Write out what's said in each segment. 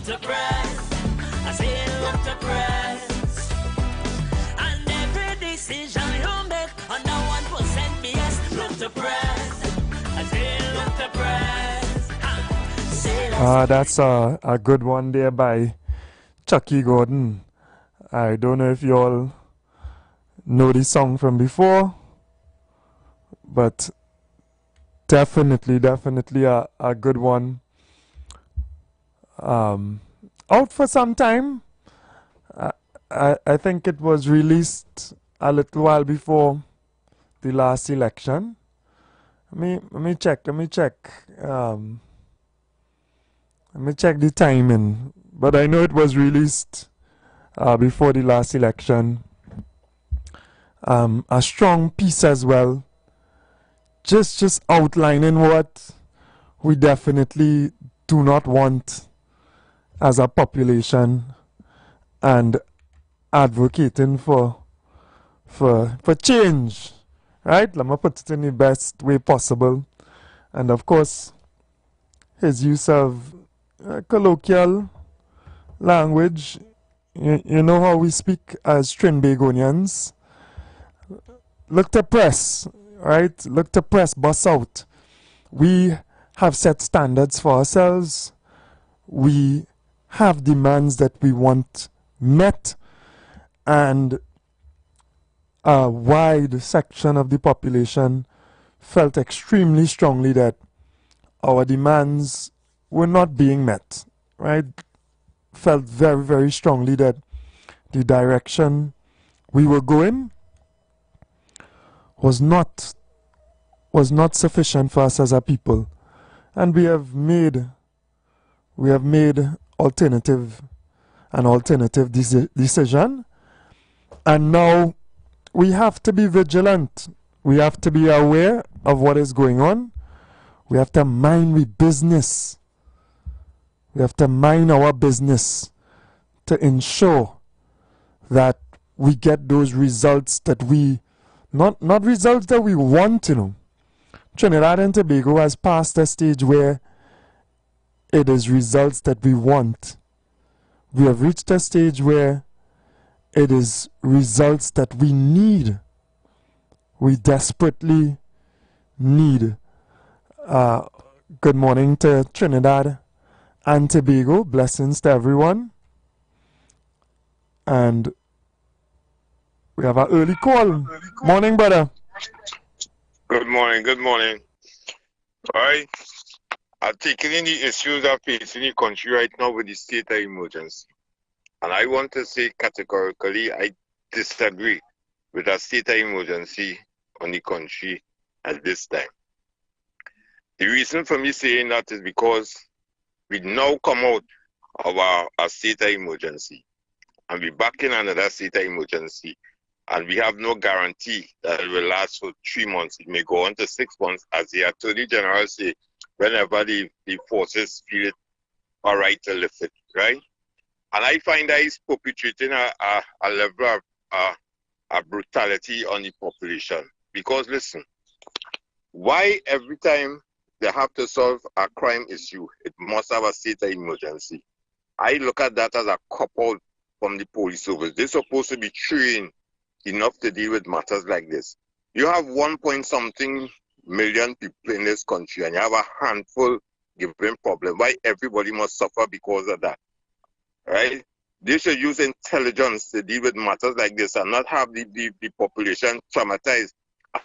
look to press. I say look to press. And every decision you make under 1% BS, look to press. I say look to press. That's a good one there by Chucky Gordon. I don't know if you all know this song from before, but definitely a good one. Out for some time. I think it was released a little while before the last election. Let me check. Let me check the timing. But I know it was released before the last election. A strong piece as well. Just outlining what we definitely do not want as a population, and advocating for change, right? Let me put it in the best way possible. And of course, his use of colloquial language. You know how we speak as Trinbagonians. Look to press, right? Look to press, bust out. We have set standards for ourselves. We have demands that we want met, and a wide section of the population felt extremely strongly that our demands were not being met, right? Felt very, very strongly that the direction we were going was not sufficient for us as a people. And we have made an alternative decision, and now we have to be vigilant. We have to be aware of what is going on. We have to mind our business. We have to mind our business to ensure that we get those results that we, not results that we want, you know. Trinidad and Tobago has passed a stage where it is results that we want. We have reached a stage where it is results that we need. We desperately need. Good morning to Trinidad and Tobago. Blessings to everyone. And we have an early call. Morning, brother. Good morning. All right. I'm taking in the issues that facing the country right now with the state of emergency. And I want to say categorically, I disagree with a state of emergency on the country at this time. The reason for me saying that is because we now come out of a state of emergency, and we're back in another state of emergency, and we have no guarantee that it will last for 3 months. It may go on to 6 months, as the Attorney General say, whenever the forces feel it all right to lift it, right? And I find that he's perpetrating a level of brutality on the population. Because listen, why every time they have to solve a crime issue, it must have a state of emergency? I look at that as a cop-out from the police service. They're supposed to be trained enough to deal with matters like this. You have 1-point-something million people in this country, and you have a handful giving problem. Why everybody must suffer because of that? Right? They should use intelligence to deal with matters like this and not have the population traumatized.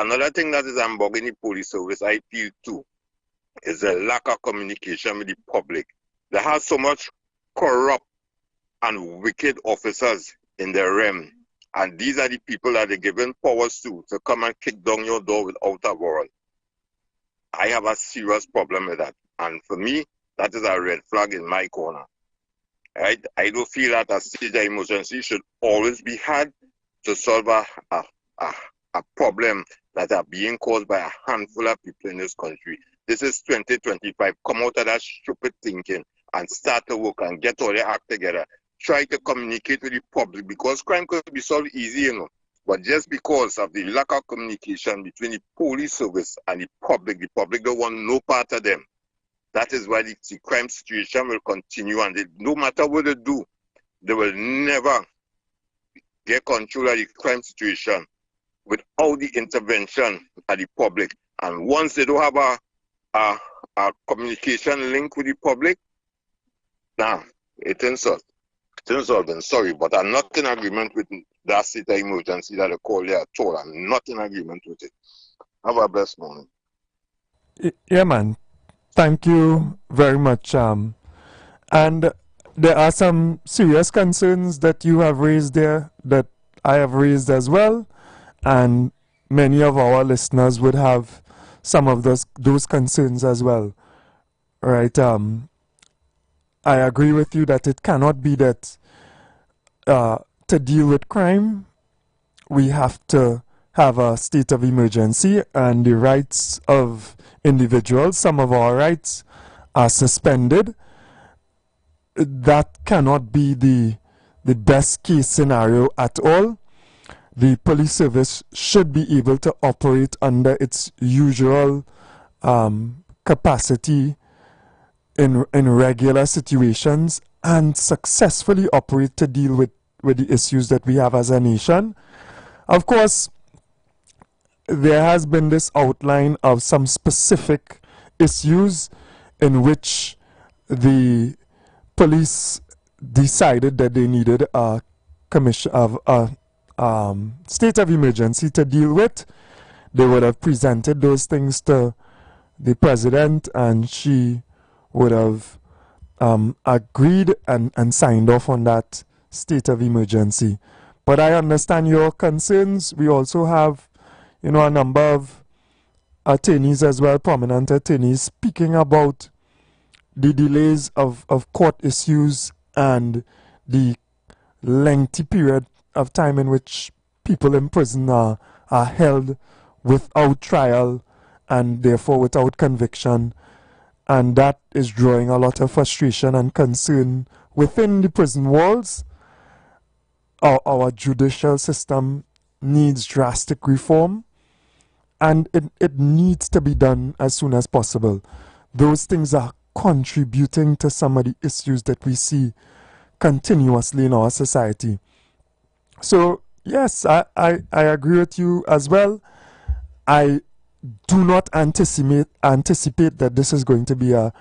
Another thing that is bugging the police service, I feel too, is the lack of communication with the public. They have so much corrupt and wicked officers in their realm, and these are the people that they're given powers to come and kick down your door without a warrant. I have a serious problem with that, and for me, that is a red flag in my corner. Right? I do feel that a state of emergency should always be had to solve a problem that are being caused by a handful of people in this country. This is 2025. Come out of that stupid thinking and start to work and get all your act together. Try to communicate with the public, because crime could be solved easy, you know. But just because of the lack of communication between the police service and the public don't want no part of them. That is why the crime situation will continue, and no matter what they do, they will never get control of the crime situation without the intervention of the public. And once they don't have a communication link with the public, now it ends up. I'm sorry, but I'm not in agreement with that state of emergency that they call there at all. I'm not in agreement with it. Have a blessed morning. Yeah, man. Thank you very much. And there are some serious concerns that you have raised there that I have raised as well. And many of our listeners would have some of those concerns as well. Right? I agree with you that it cannot be that to deal with crime, we have to have a state of emergency, and the rights of individuals, some of our rights, are suspended. That cannot be the best case scenario at all. The police service should be able to operate under its usual capacity in regular situations and successfully operate to deal with the issues that we have as a nation. Of course, there has been this outline of some specific issues in which the police decided that they needed a commission of a state of emergency to deal with. They would have presented those things to the president, and she would have agreed and signed off on that state of emergency. But I understand your concerns. We also have, a number of attorneys as well, prominent attorneys, speaking about the delays of court issues and the lengthy period of time in which people in prison are held without trial and therefore without conviction. And that is drawing a lot of frustration and concern within the prison walls. Our judicial system needs drastic reform, and it needs to be done as soon as possible. Those things are contributing to some of the issues that we see continuously in our society. So, yes, I agree with you as well. I do not anticipate that this is going to be a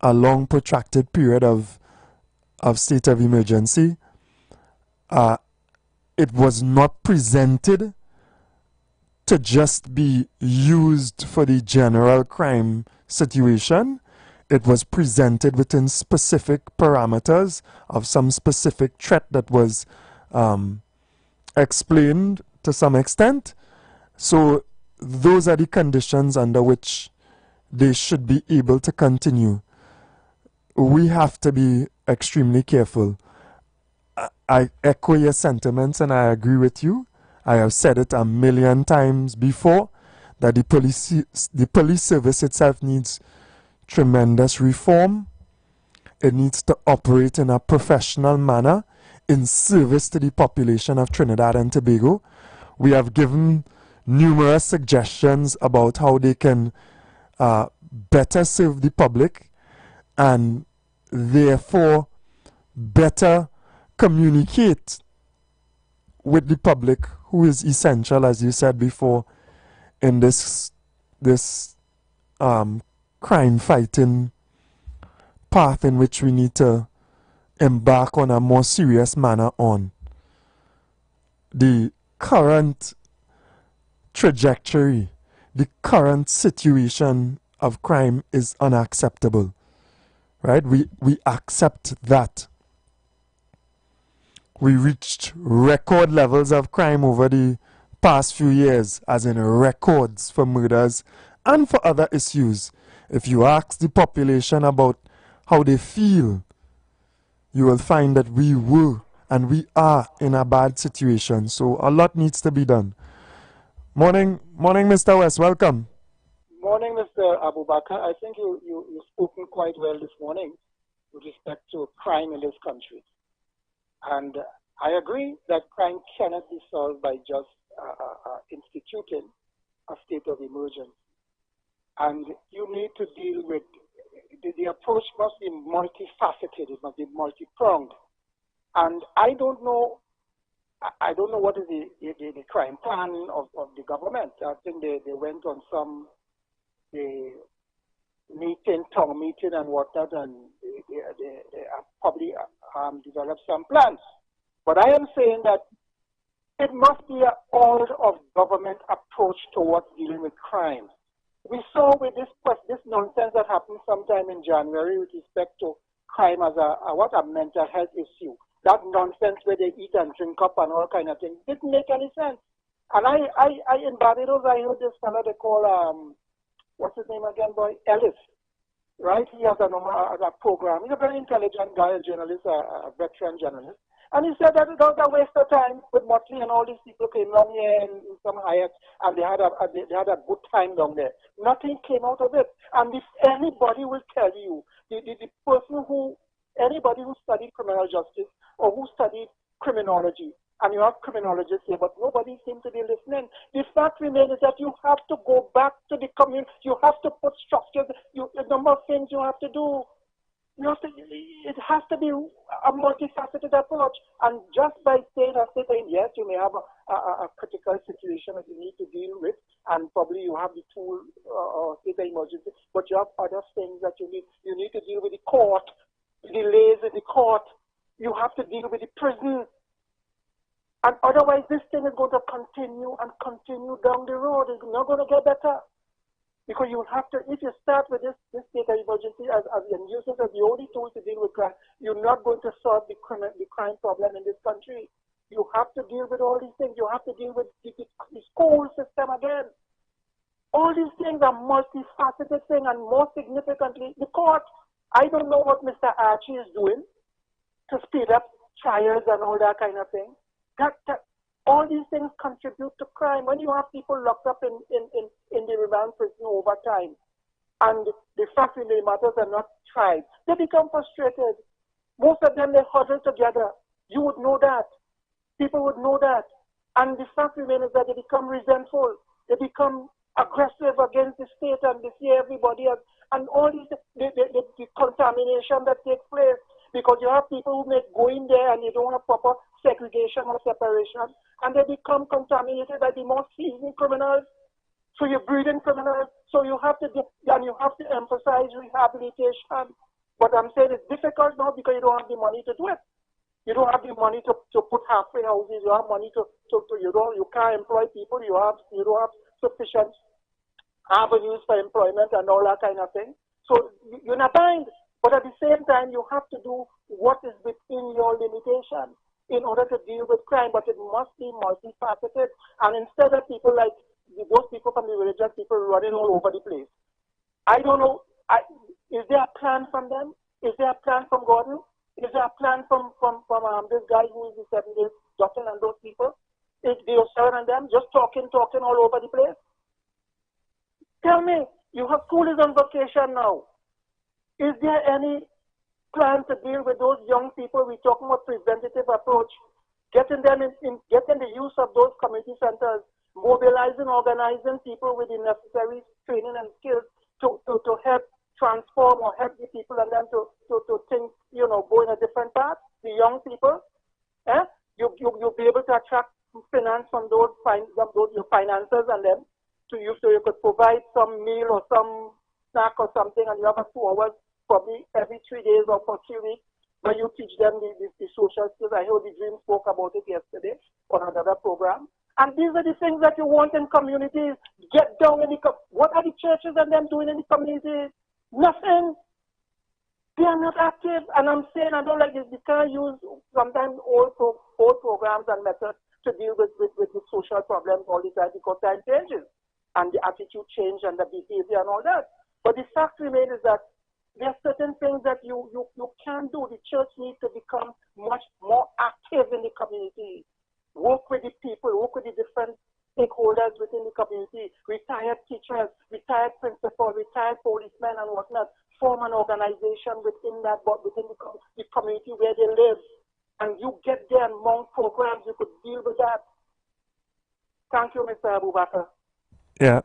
long, protracted period of state of emergency. It was not presented to just be used for the general crime situation. It was presented within specific parameters of some specific threat that was explained to some extent. So those are the conditions under which they should be able to continue. We have to be extremely careful. I echo your sentiments and I agree with you. I have said it a million times before that the police service itself needs tremendous reform. It needs to operate in a professional manner in service to the population of Trinidad and Tobago. We have given numerous suggestions about how they can better serve the public and therefore better communicate with the public, who is essential, as you said before, in this crime fighting path in which we need to embark on a more serious manner on. The current trajectory, the current situation of crime is unacceptable. Right? We accept that. We reached record levels of crime over the past few years, as in records for murders and for other issues. If you ask the population about how they feel, you will find that we were and we are in a bad situation. So a lot needs to be done. Morning, Mr. West. Welcome. Morning, Mr. Abubakar. I think you've spoken quite well this morning with respect to crime in this country. And I agree that crime cannot be solved by just instituting a state of emergency. And you need to deal with the approach must be multifaceted. It must be multi-pronged. And I don't know what is the crime plan of the government. I think they went on some meeting, town meeting and whatnot, and they have probably developed some plans. But I am saying that it must be an all-of-government approach towards dealing with crime. We saw with this nonsense that happened sometime in January with respect to crime as a mental health issue. That nonsense where they eat and drink up and all kind of things didn't make any sense. And I in Barbados, I heard this fellow they call, what's his name again, boy? Ellis, right? He has a program. He's a very intelligent guy, a journalist, a veteran journalist. And he said that it was a waste of time with Motley and all these people came down here in some Hyatt and they had a good time down there. Nothing came out of it. And if anybody will tell you, anybody who studied criminal justice or who studied criminology, and you have criminologists here, but nobody seems to be listening. The fact remains is that you have to go back to the community. You have to put structures, a number of things you have to do. It has to be a multifaceted approach. And just by saying, yes, you may have a critical situation that you need to deal with, and probably you have the tool or state of emergency, but you have other things that you need. You need to deal with the court, delays in the court. You have to deal with the prison. And otherwise, this thing is going to continue and continue down the road. It's not going to get better. Because you have to, if you start with this state of emergency and use it as the only tool to deal with crime, you're not going to solve the crime problem in this country. You have to deal with all these things. You have to deal with the school system again. All these things are multifaceted things, and more significantly, the court. I don't know what Mr. Archie is doing to speed up trials and all that kind of thing. All these things contribute to crime. When you have people locked up in the remand prison over time, and the fact of the matters are not tried, they become frustrated. Most of them, they huddle together. You would know that. People would know that. And the fact remains is that they become resentful. They become aggressive against the state, and they see everybody else. And all these, the contamination that takes place, because you have people who may go in there and you don't have proper segregation or separation, and they become contaminated by the more seasoned criminals. So you breed in criminals. So you have to emphasize rehabilitation. But I'm saying it's difficult now because you don't have the money to do it. You don't have the money to put halfway houses. You have money you can't employ people. You don't have sufficient avenues for employment and all that kind of thing. So you're not bind. But at the same time, you have to do what is within your limitation in order to deal with crime, but it must be multifaceted. And instead of people like those people from the religious people running all over the place, I don't know, is there a plan from them? Is there a plan from Gordon? Is there a plan from this guy who is the 7 days doctor and those people? Is the Osir and them just talking all over the place? Tell me, you have school is on vacation now. Is there any plan to deal with those young people? We're talking about preventative approach, getting them getting the use of those community centers, mobilizing, organizing people with the necessary training and skills to help transform or help the people and them to think, go in a different path. The young people, you'll be able to attract finance from those your financiers and them to you, so you could provide some meal or some snack or something, and you have 2 hours probably every 3 days or for 3 weeks where you teach them the social skills. I heard the Dream spoke about it yesterday on another program. And these are the things that you want in communities. Get down in what are the churches and them doing in the communities? Nothing. They are not active. And I'm saying, I don't like this. We can't use sometimes old programs and methods to deal with the social problems all the time, because time changes and the attitude change and the behavior and all that. But the fact remains is that there are certain things that you can do. The church needs to become much more active in the community. Work with the people, work with the different stakeholders within the community, retired teachers, retired principals, retired policemen and whatnot. Form an organization within the community where they live. And you get there and mount programs, you could deal with that. Thank you, Mr. Abubakar. Yeah,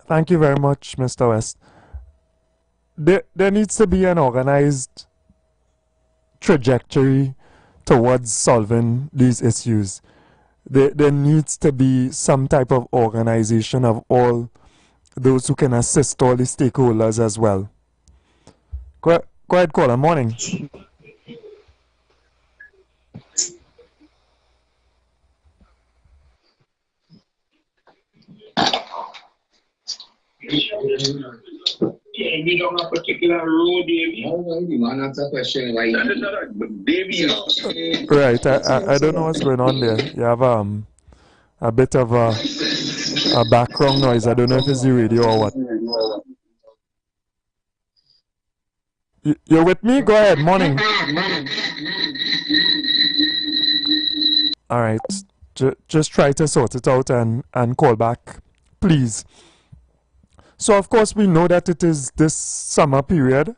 thank you very much, Mr. West. there needs to be an organized trajectory towards solving these issues. There needs to be some type of organization of all those who can assist all the stakeholders as well. Go ahead, caller. Morning. We don't have a particular road, Davey. No, the man asked a question like Davey. Right. I don't know what's going on there. You have a bit of a background noise. I don't know if it's the radio or what. You're with me? Go ahead. Morning. All right. Just try to sort it out and call back, please. So, of course, we know that it is this summer period.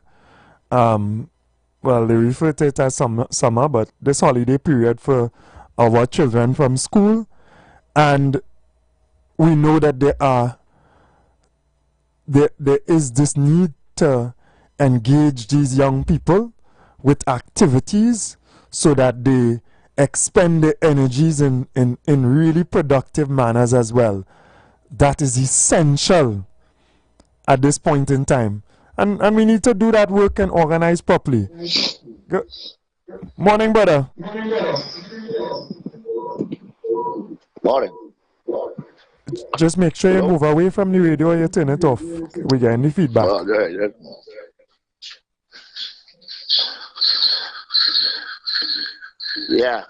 Well, they refer to it as summer, but this holiday period for our children from school. And we know that there is this need to engage these young people with activities so that they expend their energies in really productive manners as well. That is essential at this point in time. And we need to do that work and organize properly. Morning, brother. Morning. Just make sure you move away from the radio or you turn it off. We get any feedback. Yeah.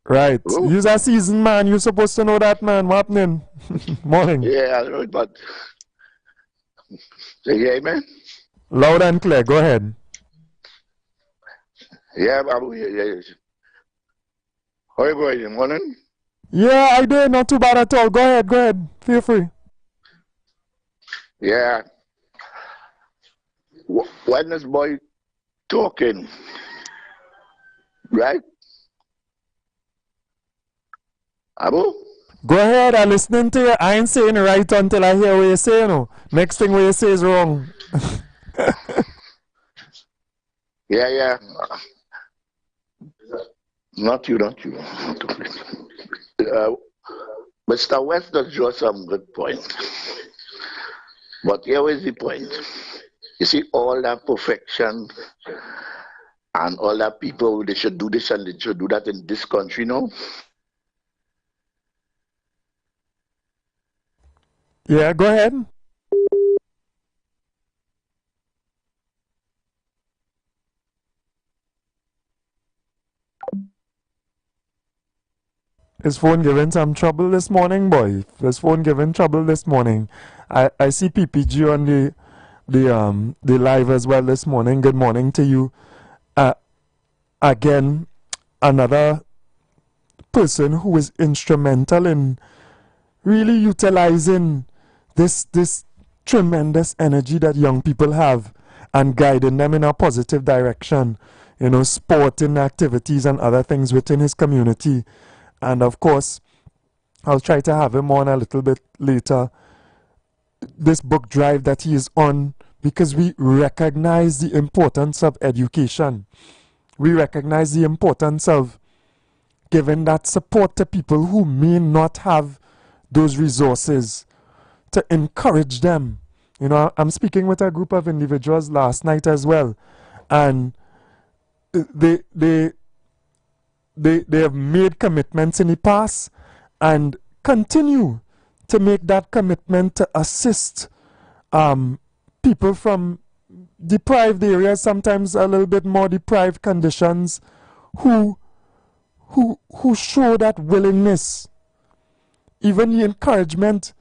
Right. You're a seasoned man. You're supposed to know that, man. What's happening? Morning. Yeah, I know, but say yeah, man. Loud and clear. Go ahead. Yeah, Babu. Yeah. How you going? Morning. Yeah, I do. Not too bad at all. Go ahead. Feel free. Yeah. When this boy talking, right? Abu? Go ahead. I'm listening to you. I ain't saying right until I hear what you say. No. Next thing what you say is wrong. Yeah. Not you. Mr. West does draw some good points. But here is the point. You see, all that perfection and all that people, they should do this and they should do that in this country now. Yeah, go ahead. His phone giving some trouble this morning, boy. His phone giving trouble this morning. I see PPG on the live as well this morning. Good morning to you. Again, another person who is instrumental in really utilizing this tremendous energy that young people have and guiding them in a positive direction. You know, sporting activities and other things within his community. And of course, I'll try to have him on a little bit later. This book drive that he is on, because we recognize the importance of education. We recognize the importance of giving that support to people who may not have those resources, to encourage them. You know, I'm speaking with a group of individuals last night as well, and they have made commitments in the past and continue to make that commitment to assist people from deprived areas, sometimes a little bit more deprived conditions, who show that willingness, even the encouragement,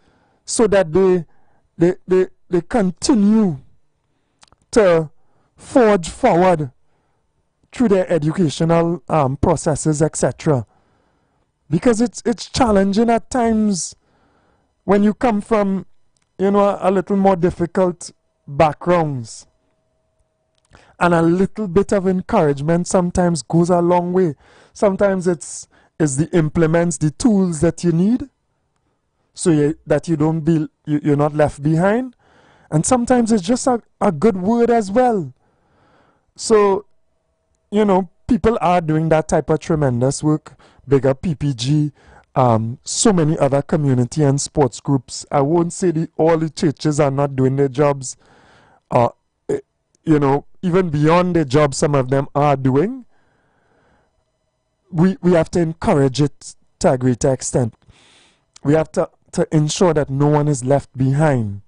so that they continue to forge forward through their educational processes, etc. Because it's challenging at times when you come from, you know, a little more difficult backgrounds. And a little bit of encouragement sometimes goes a long way. Sometimes it's the implements, the tools that you need, so that you don't be, you're not left behind. And sometimes it's just a good word as well. So, you know, people are doing that type of tremendous work. Big up PPG, so many other community and sports groups. I won't say all the churches are not doing their jobs. You know, even beyond their job, some of them are doing. We have to encourage it to a greater extent. We have to ensure that no one is left behind.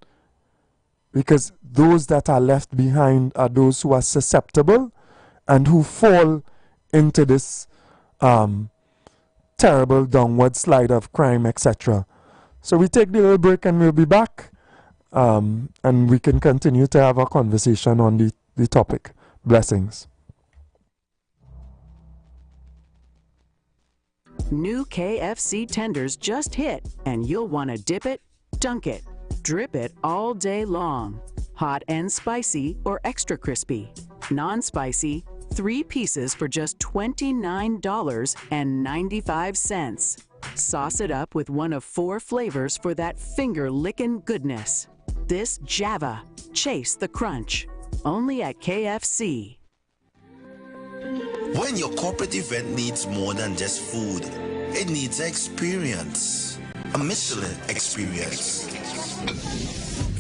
Because those that are left behind are those who are susceptible and who fall into this terrible downward slide of crime, etc. So we take the little break and we'll be back. And we can continue to have a conversation on the topic. Blessings. New KFC tenders just hit, and you'll want to dip it, dunk it, drip it all day long. Hot and spicy or extra crispy. Non-spicy, 3 pieces for just $29.95. Sauce it up with one of 4 flavors for that finger-licking goodness. This Java, chase the crunch. Only at KFC. When your corporate event needs more than just food, it needs an experience. A Michelin experience.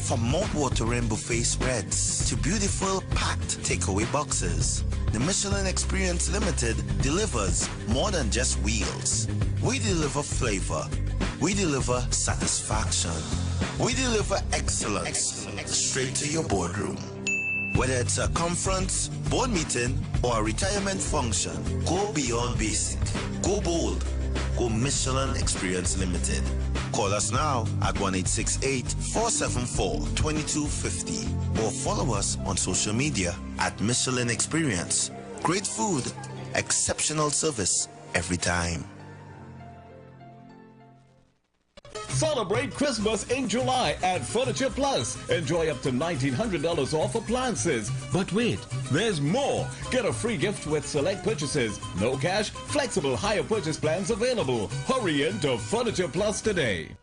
From mouth-watering buffet spreads to beautiful packed takeaway boxes, the Michelin Experience Limited delivers more than just wheels. We deliver flavor. We deliver satisfaction. We deliver excellence straight to your boardroom. Whether it's a conference, board meeting, or a retirement function, go beyond basic. Go bold. Go Michelin Experience Limited. Call us now at 1-868-474-2250 or follow us on social media at Michelin Experience. Great food, exceptional service every time. Celebrate Christmas in July at Furniture Plus. Enjoy up to $1,900 off appliances. But wait, there's more. Get a free gift with select purchases. No cash, flexible hire purchase plans available. Hurry into Furniture Plus today.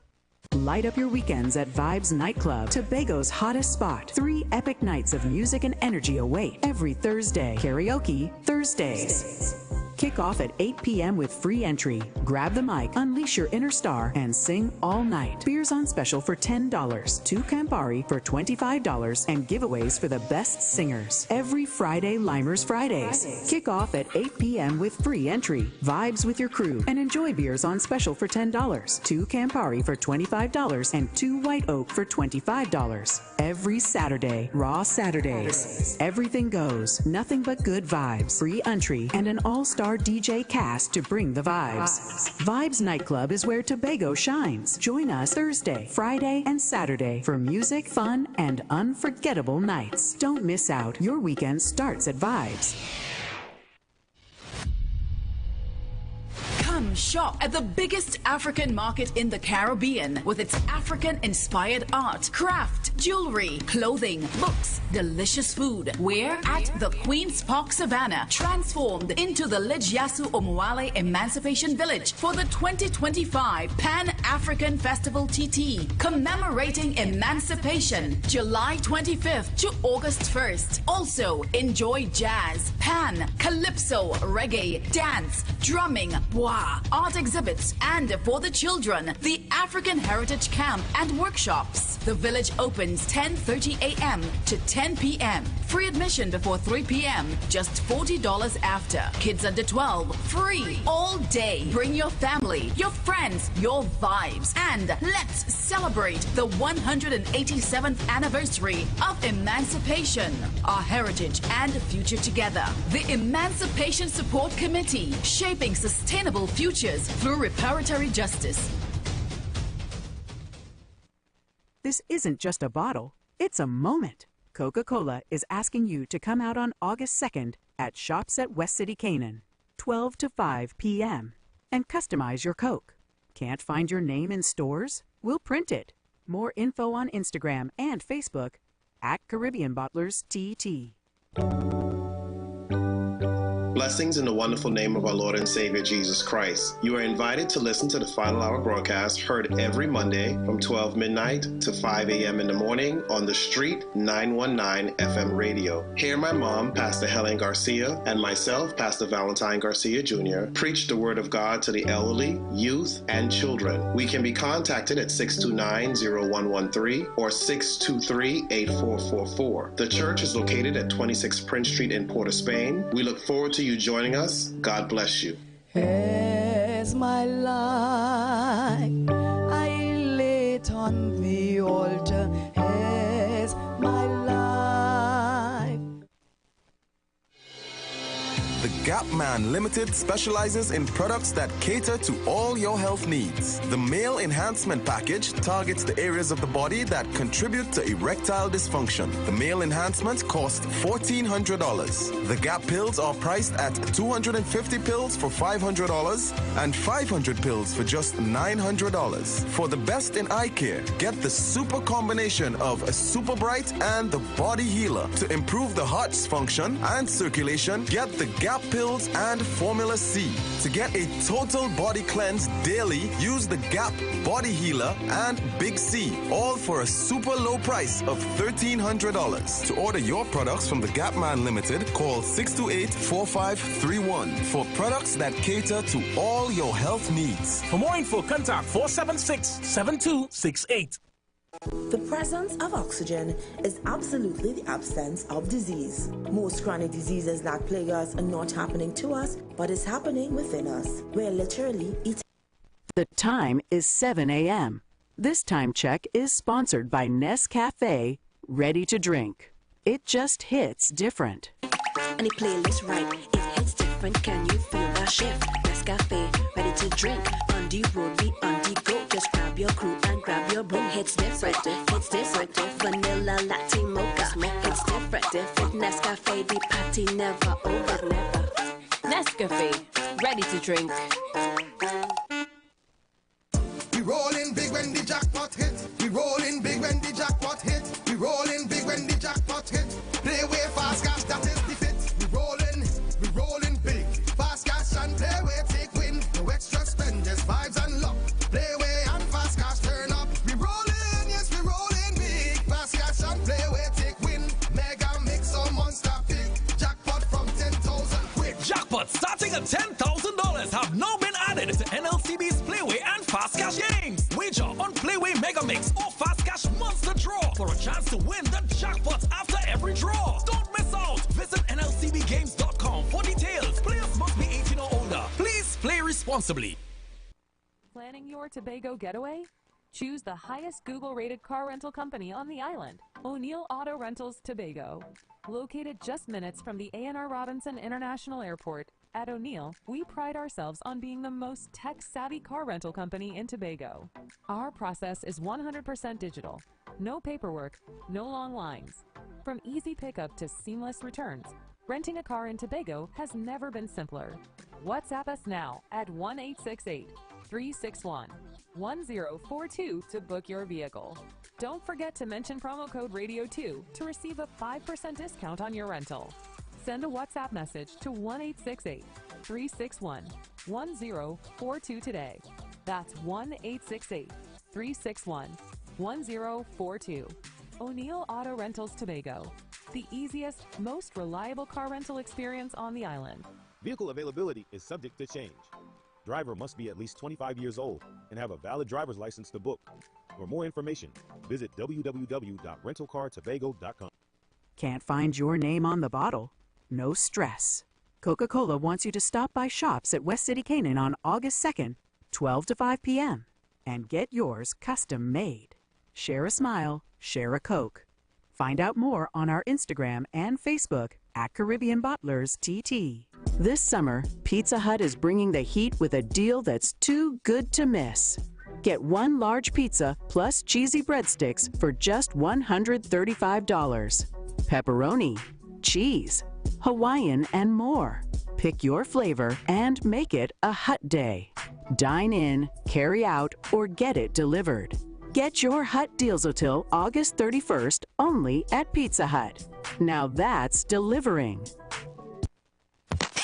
Light up your weekends at Vibes Nightclub, Tobago's hottest spot. 3 epic nights of music and energy await every Thursday. Karaoke Thursdays. Kick off at 8 p.m. with free entry. Grab the mic, unleash your inner star, and sing all night. Beers on special for $10, 2 Campari for $25, and giveaways for the best singers. Every Friday, Limers Fridays. Kick off at 8 p.m. with free entry. Vibes with your crew and enjoy beers on special for $10, 2 Campari for $25, and 2 White Oak for $25. Every Saturday, Raw Saturdays. Everything goes, nothing but good vibes, free entry, and an all-star DJ cast to bring the vibes. Vibes Nightclub is where Tobago shines. Join us Thursday, Friday, and Saturday for music, fun, and unforgettable nights. Don't miss out. Your weekend starts at Vibes. Come shop at the biggest African market in the Caribbean with its African-inspired art, craft, jewelry, clothing, books, delicious food. We're at the Queen's Park Savannah, transformed into the Lidjasu Omuale Emancipation Village for the 2025 Pan-African Festival TT, commemorating emancipation, July 25th to August 1st. Also, enjoy jazz, pan, calypso, reggae, dance, drumming, art exhibits, and for the children, the African Heritage Camp and workshops. The village opens 10:30 a.m. to 10 p.m. Free admission before 3 p.m. Just $40 after. Kids under 12, free all day. Bring your family, your friends, your vibes, and let's celebrate the 187th anniversary of emancipation, our heritage and future together. The Emancipation Support Committee, shaping sustainable futures through reparatory justice. This isn't just a bottle, it's a moment. Coca-Cola is asking you to come out on August 2nd at Shops at West City Canaan, 12 to 5 p.m. and customize your Coke. Can't find your name in stores? We'll print it. More info on Instagram and Facebook at Caribbean Bottlers TT. Blessings in the wonderful name of our Lord and Savior Jesus Christ. You are invited to listen to the Final Hour broadcast heard every Monday from 12 midnight to 5 a.m. in the morning on The Street 919 FM radio. Hear my mom, Pastor Helen Garcia, and myself, Pastor Valentine Garcia Jr., preach the Word of God to the elderly, youth, and children. We can be contacted at 629-0113 or 623-8444. The church is located at 26 Prince Street in Port of Spain. We look forward to you joining us. God bless you. As my life I lay it on the altar, as my life. The Gap Man Limited specializes in products that cater to all your health needs. The Male Enhancement Package targets the areas of the body that contribute to erectile dysfunction. The Male Enhancement costs $1,400. The Gap pills are priced at 250 pills for $500 and 500 pills for just $900. For the best in eye care, get the super combination of a Super Bright and the Body Healer. To improve the heart's function and circulation, get the Gap pills and Formula C. To get a total body cleanse daily, use the Gap Body Healer and Big C, all for a super low price of $1,300. To order your products from the Gap Man Limited, call 628-4531 for products that cater to all your health needs. For more info, contact 476-7268. The presence of oxygen is absolutely the absence of disease. Most chronic diseases like plague us are not happening to us, but is happening within us. We're literally eating. The time is 7 a.m. This time check is sponsored by Nescafe, ready to drink. It just hits different. Any playlist right, it hits different. Can you feel that shift? Nescafe, ready to drink. On the road, we on the go. Just grab your crew and grab your bro. Hits different, hits different. Vanilla latte mocha, hits different. Nescafe, the party never over, never. Nescafe, ready to drink. We rollin' big when the jackpot hit. We rollin' big when the jackpot hit. We rollin' big when the jackpot hit. Play way fast cash, that is the fit. We rollin' big. Fast cash and play way take win. No extra spend, just vibes and luck. Play way and fast cash turn up. We rollin', yes we rollin' big. Fast cash and play way take win. Mega mix or monster big. Jackpot from 10,000 quick. Jackpot starting at $10,000 have now been added to NLCB's Playway and Fast Cash games. Wager on Playway Mega Mix or Fast Cash Monster Draw for a chance to win the jackpot after every draw. Don't miss out. Visit NLCBGames.com for details. Players must be 18 or older. Please play responsibly. Planning your Tobago getaway? Choose the highest Google-rated car rental company on the island, O'Neill Auto Rentals Tobago. Located just minutes from the A&R Robinson International Airport, at O'Neill, we pride ourselves on being the most tech-savvy car rental company in Tobago. Our process is 100% digital. No paperwork, no long lines. From easy pickup to seamless returns, renting a car in Tobago has never been simpler. WhatsApp us now at 1-868-361-1042 to book your vehicle. Don't forget to mention promo code RADIO2 to receive a 5% discount on your rental. Send a WhatsApp message to 1-868-361-1042 today. That's 1-868-361-1042. O'Neill Auto Rentals Tobago, the easiest, most reliable car rental experience on the island. Vehicle availability is subject to change. Driver must be at least 25 years old and have a valid driver's license to book. For more information, visit www.rentalcartobago.com. Can't find your name on the bottle? No stress. Coca-Cola wants you to stop by shops at West City Canaan on August 2nd, 12 to 5 p.m. and get yours custom made. Share a smile, share a Coke. Find out more on our Instagram and Facebook at Caribbean Bottlers TT. This summer, Pizza Hut is bringing the heat with a deal that's too good to miss. Get one large pizza plus cheesy breadsticks for just $135. Pepperoni, cheese, Hawaiian, and more. Pick your flavor and make it a Hut day. Dine in, carry out, or get it delivered. Get your Hut deals until August 31st only at Pizza Hut. Now that's delivering.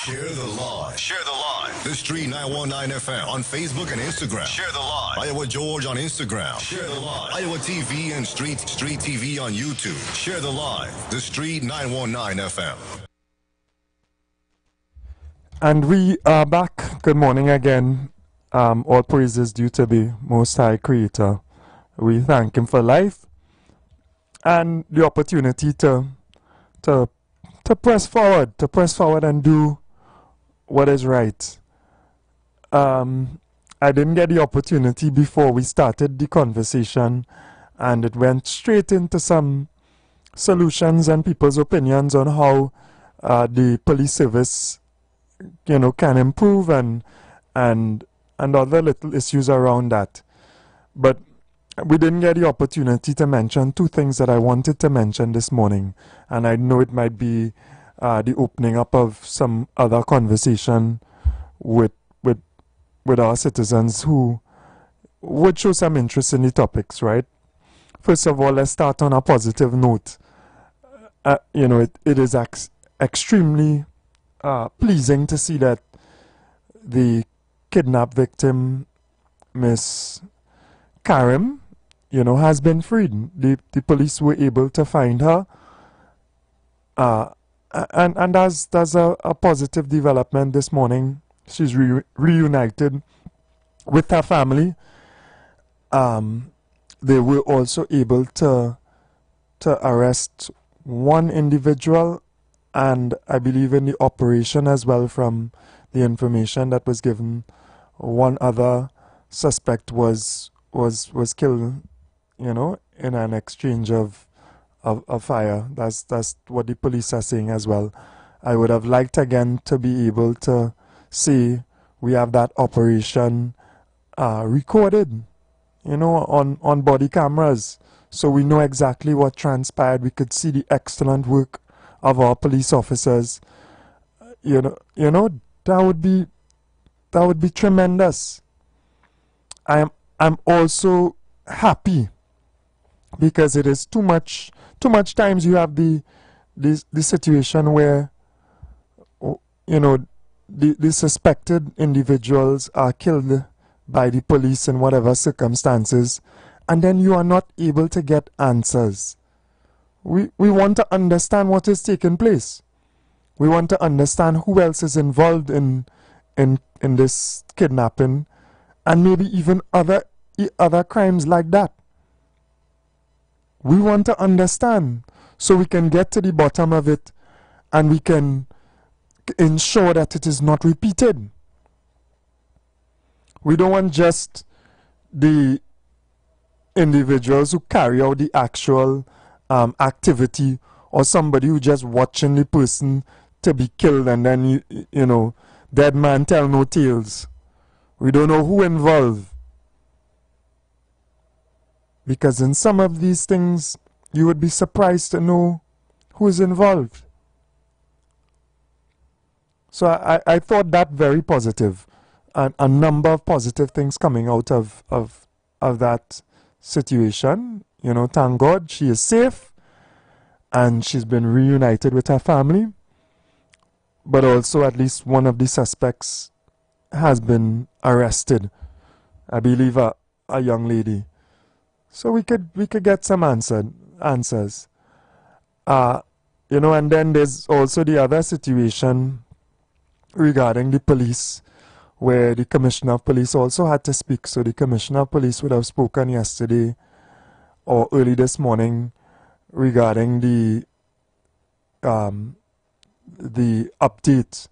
Share the live. Share the live. The Street 919 FM on Facebook and Instagram. Share the live. Iowa George on Instagram. Share the live. Iowa TV and Street TV on YouTube. Share the live. The Street 919 FM. And we are back. Good morning again. All praises due to the Most High Creator. We thank Him for life and the opportunity to press forward and do what is right. I didn't get the opportunity before we started the conversation, and it went straight into some solutions and people's opinions on how the police service, can improve and other little issues around that. But we didn't get the opportunity to mention two things that I wanted to mention this morning, and I know it might be the opening up of some other conversation with our citizens who would show some interest in the topics, right? First of all, let's start on a positive note. It is extremely pleasing to see that the kidnapped victim, Miss Karim, has been freed. The police were able to find her, and that's a positive development this morning. She's reunited with her family. They were also able to arrest one individual, and I believe in the operation as well, from the information that was given, one other suspect was killed, in an exchange of fire. That's what the police are saying as well. I would have liked again to be able to see we have that operation recorded, on body cameras, so we know exactly what transpired. We could see the excellent work of our police officers. That would be tremendous. I'm also happy because it is too much times you have the situation where the suspected individuals are killed by the police in whatever circumstances, and then you are not able to get answers. We want to understand what is taking place. We want to understand who else is involved in this kidnapping, and maybe even other crimes like that. We want to understand so we can get to the bottom of it, and we can ensure that it is not repeated. We don't want just the individuals who carry out the actual activity, or somebody who just watching the person to be killed, and then dead man tell no tales. We don't know who involved, because in some of these things you would be surprised to know who is involved. So I thought that very positive, and a number of positive things coming out of that situation. Thank God she is safe and she's been reunited with her family, but also at least one of the suspects has been arrested. I believe a young lady. So we could get some answers. And then there's also the other situation regarding the police, where the Commissioner of Police also had to speak. So the Commissioner of Police would have spoken yesterday or early this morning regarding the update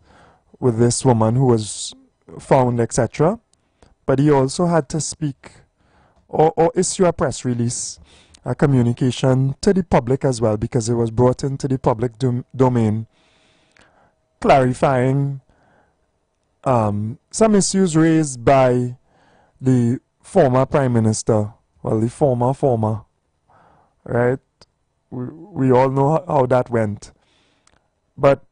with this woman who was found, etc. But he also had to speak or issue a press release, a communication to the public as well, because it was brought into the public domain, clarifying some issues raised by the former Prime Minister. Well, the former, right? We all know how that went. But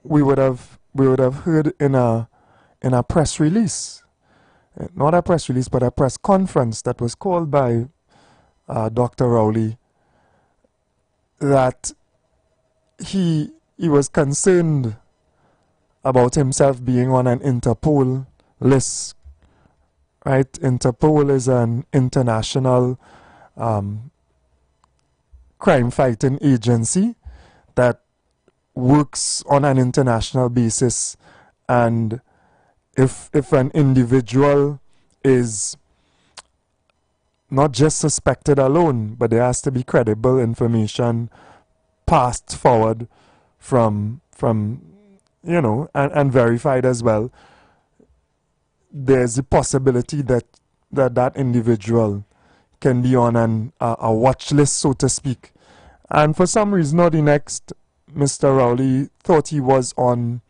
we would have heard in a press release, not a press release, but a press conference that was called by Dr. Rowley, that he was concerned about himself being on an Interpol list. Right? Interpol is an international crime fighting agency that works on an international basis, and if an individual is not just suspected alone, but there has to be credible information passed forward from you know, and verified as well, there's a possibility that that individual can be on a watch list, so to speak. And for some reason or the next, Mr. Rowley thought he was on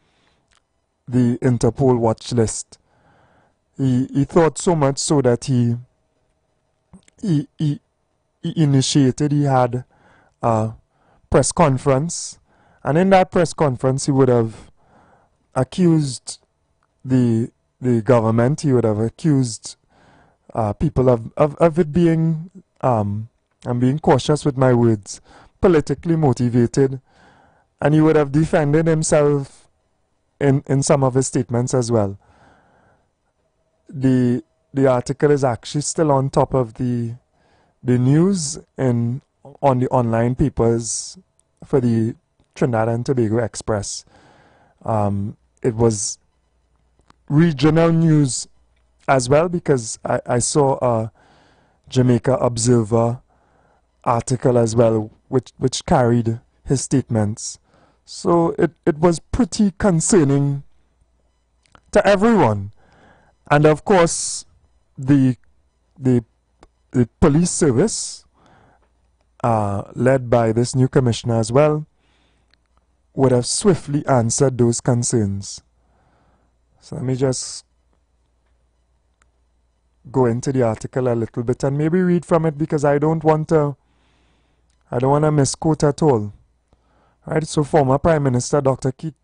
the Interpol watch list. He thought so much so that he initiated, he had a press conference, and in that press conference he would have accused the government, he would have accused people of it being, I'm being cautious with my words, politically motivated, and he would have defended himself in some of his statements as well. The article is actually still on top of the news on the online papers for the Trinidad and Tobago Express. It was regional news as well, because I saw a Jamaica Observer article as well, which carried his statements. So it was pretty concerning to everyone. And of course, the police service, led by this new commissioner as well, would have swiftly answered those concerns. So let me just go into the article a little bit and maybe read from it, because I don't want to misquote at all. Right, so former Prime Minister Dr. Keith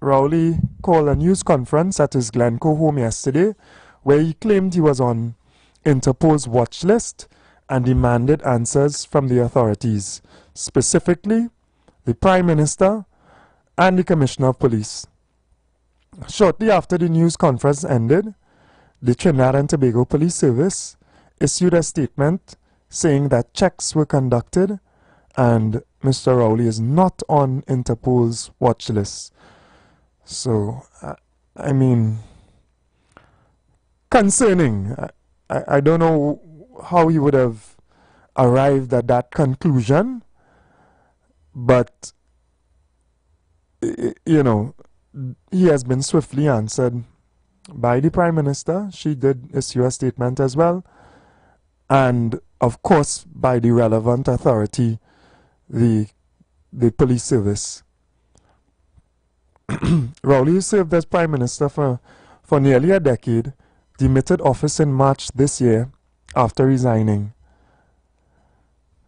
Rowley called a news conference at his Glencoe home yesterday, where he claimed he was on Interpol's watch list and demanded answers from the authorities, specifically the Prime Minister and the Commissioner of Police. Shortly after the news conference ended, the Trinidad and Tobago Police Service issued a statement saying that checks were conducted and Mr. Rowley is not on Interpol's watch list. So, I mean, concerning. I don't know how he would have arrived at that conclusion, but, you know, he has been swiftly answered by the Prime Minister. She did issue a statement as well, and of course by the relevant authority, the police service. Rowley served as Prime Minister for nearly a decade, demitted office in March this year after resigning.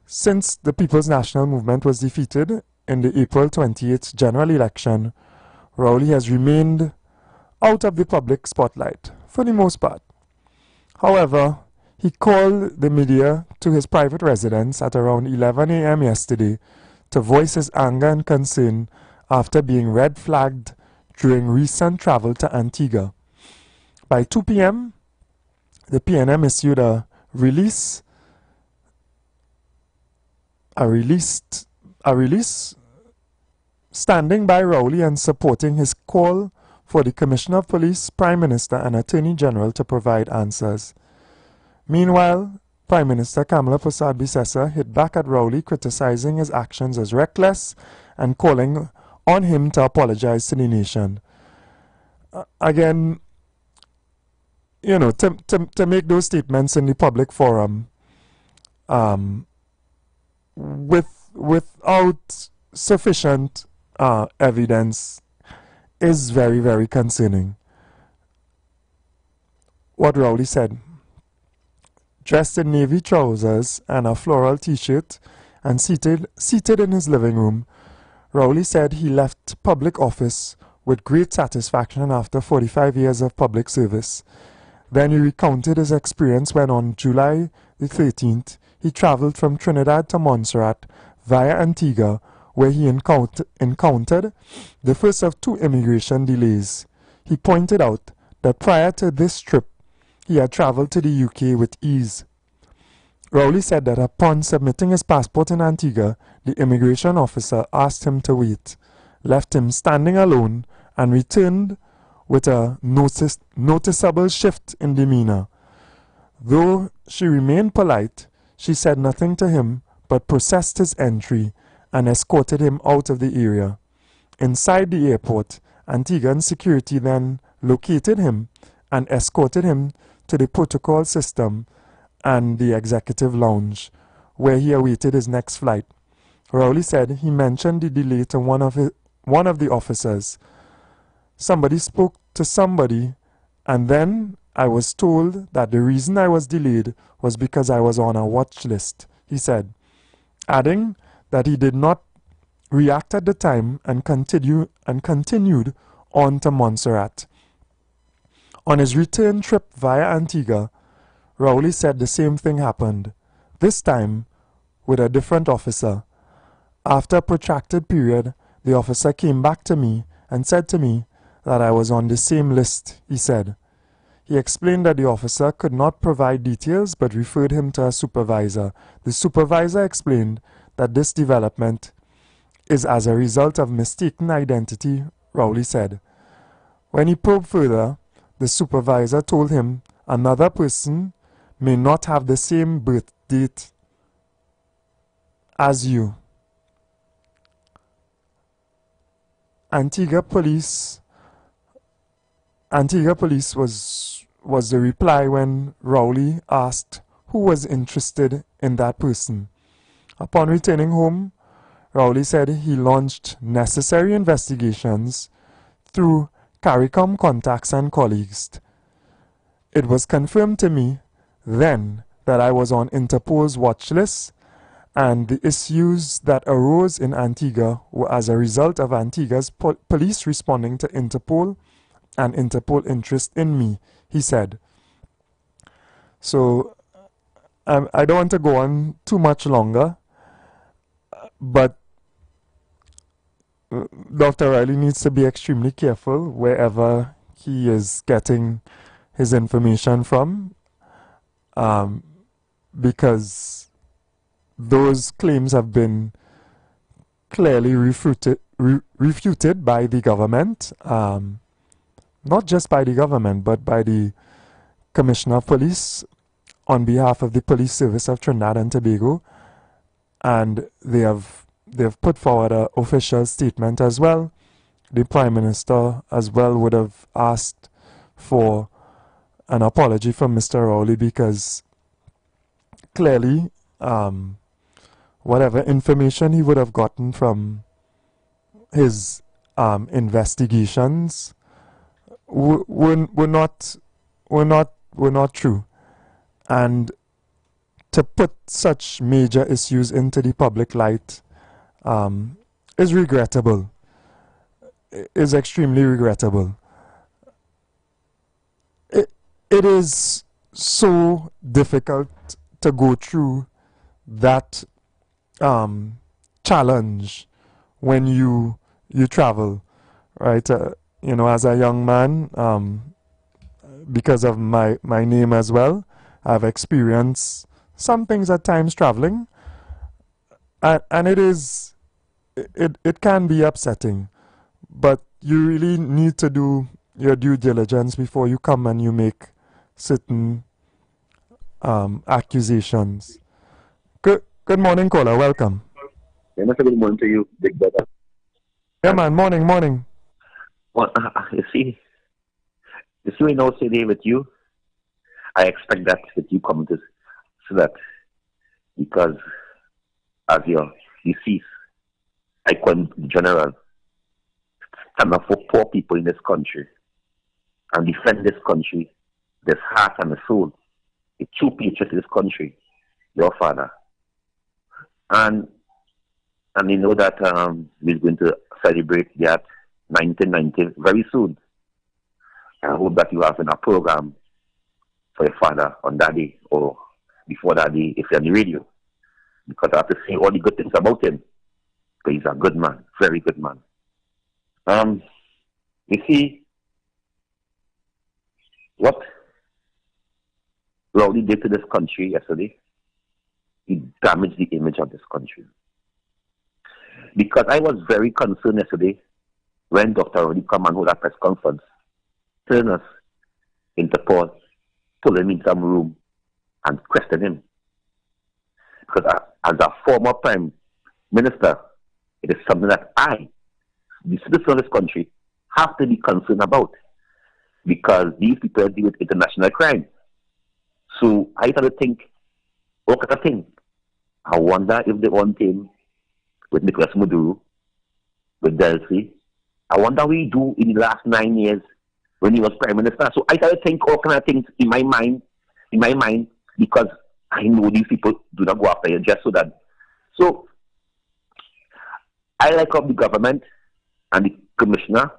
Since the People's National Movement was defeated in the April 28th general election, Rowley has remained out of the public spotlight for the most part. However, he called the media to his private residence at around 11 a.m. yesterday to voice his anger and concern after being red flagged during recent travel to Antigua. By 2 p.m., the PNM issued a release standing by Rowley and supporting his call for the Commissioner of Police, Prime Minister and Attorney General to provide answers. Meanwhile, Prime Minister Kamala Persad-Bissessar hit back at Rowley, criticizing his actions as reckless and calling on him to apologize to the nation. Again, you know, to make those statements in the public forum without sufficient evidence is very, very concerning. What Rowley said: dressed in navy trousers and a floral t-shirt and seated in his living room, Rowley said he left public office with great satisfaction after 45 years of public service. Then he recounted his experience when on July the 13th he traveled from Trinidad to Montserrat via Antigua, where he encountered the first of 2 immigration delays. He pointed out that prior to this trip, he had traveled to the UK with ease. Rowley said that upon submitting his passport in Antigua, the immigration officer asked him to wait, left him standing alone, and returned with a noticeable shift in demeanor. Though she remained polite, she said nothing to him but processed his entry and escorted him out of the area. Inside the airport, Antiguan security then located him and escorted him to the protocol system and the executive lounge, where he awaited his next flight. Rowley said he mentioned the delay to one of the officers. Somebody spoke to somebody, and then I was told that the reason I was delayed was because I was on a watch list, he said, adding that he did not react at the time and continued on to Montserrat. On his return trip via Antigua, Rowley said the same thing happened, this time with a different officer. After a protracted period, the officer came back to me and said to me that I was on the same list, he said. He explained that the officer could not provide details but referred him to a supervisor. The supervisor explained that this development is as a result of mistaken identity, Rowley said. When he probed further, the supervisor told him another person may not have the same birth date as you. Antigua police was the reply when Rowley asked who was interested in that person. Upon returning home, Rowley said he launched necessary investigations through CARICOM contacts and colleagues. It was confirmed to me then that I was on Interpol's watch list, and the issues that arose in Antigua were as a result of Antigua's police responding to Interpol and Interpol interest in me, he said. So, I don't want to go on too much longer, but Dr. Riley needs to be extremely careful wherever he is getting his information from, because those claims have been clearly refuted by the government, not just by the government, but by the Commissioner of Police on behalf of the Police Service of Trinidad and Tobago, and they have put forward an official statement as well. The Prime Minister as well would have asked for an apology from Mr. Rowley, because clearly whatever information he would have gotten from his investigations were not true, and to put such major issues into the public light is regrettable. Is extremely regrettable. It is so difficult to go through that challenge when you travel, right? As a young man, because of my name as well, I've experienced some things at times traveling, and it can be upsetting, but you really need to do your due diligence before you come and you make certain accusations. Good morning, caller. Welcome. Yeah, good morning to you, big brother. Yeah, man. Morning. Well, you see, when I say there with you, I expect that you come to so that, because as your deceased, I couldn't general stand up for poor people in this country and defend this country, this heart and the soul, the true patriot of this country, your father. And you know that we're going to celebrate that 1990 very soon. I hope that you have a program for your father on that day or before that day if you're on the radio, because I have to say all the good things about him. But he's a good man, very good man. You see, what Rowley did to this country yesterday, he damaged the image of this country. Because I was very concerned yesterday when Dr. Rowley come and hold a press conference, turn us Interpol, pull him in some room and question him. Because as a former Prime Minister, it is something that I, the citizen of this country, have to be concerned about. Because these people deal with international crime. So I started to think, what kind of thing? I wonder if they want him with Nicolas Maduro, with Delcy. I wonder what he do in the last 9 years when he was Prime Minister. So I started to think all kind of things in my mind, because I know these people do not go after you just so that. So I like how the government and the commissioner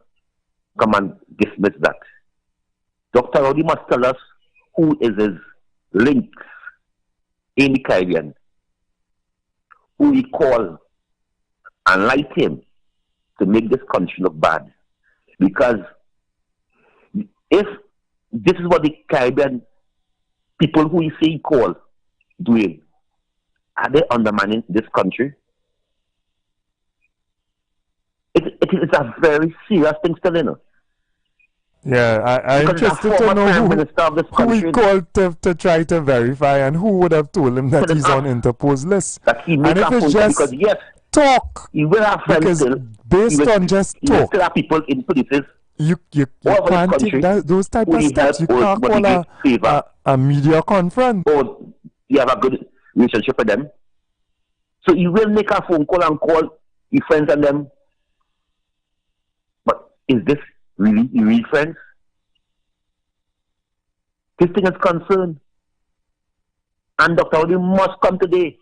come and dismiss that. Dr. Rowley must tell us who is his links in the Caribbean, who he called and light him to make this country look bad. Because if this is what the Caribbean people who he say he called doing, are they undermining this country? It's a very serious thing still, you know. Yeah, I'm interested to know who he called to try to verify and who would have told him that he's on Interpol's list. And if it's just because, yes, talk, he will have friends still. Based on just talk, still have people in places. You can't take those type of steps. You can't call a media conference. Or you have a good relationship with them. So you will make a phone call and call your friends and them. But is this really your real friends? This thing is concerned. And Dr. Rowley must come today.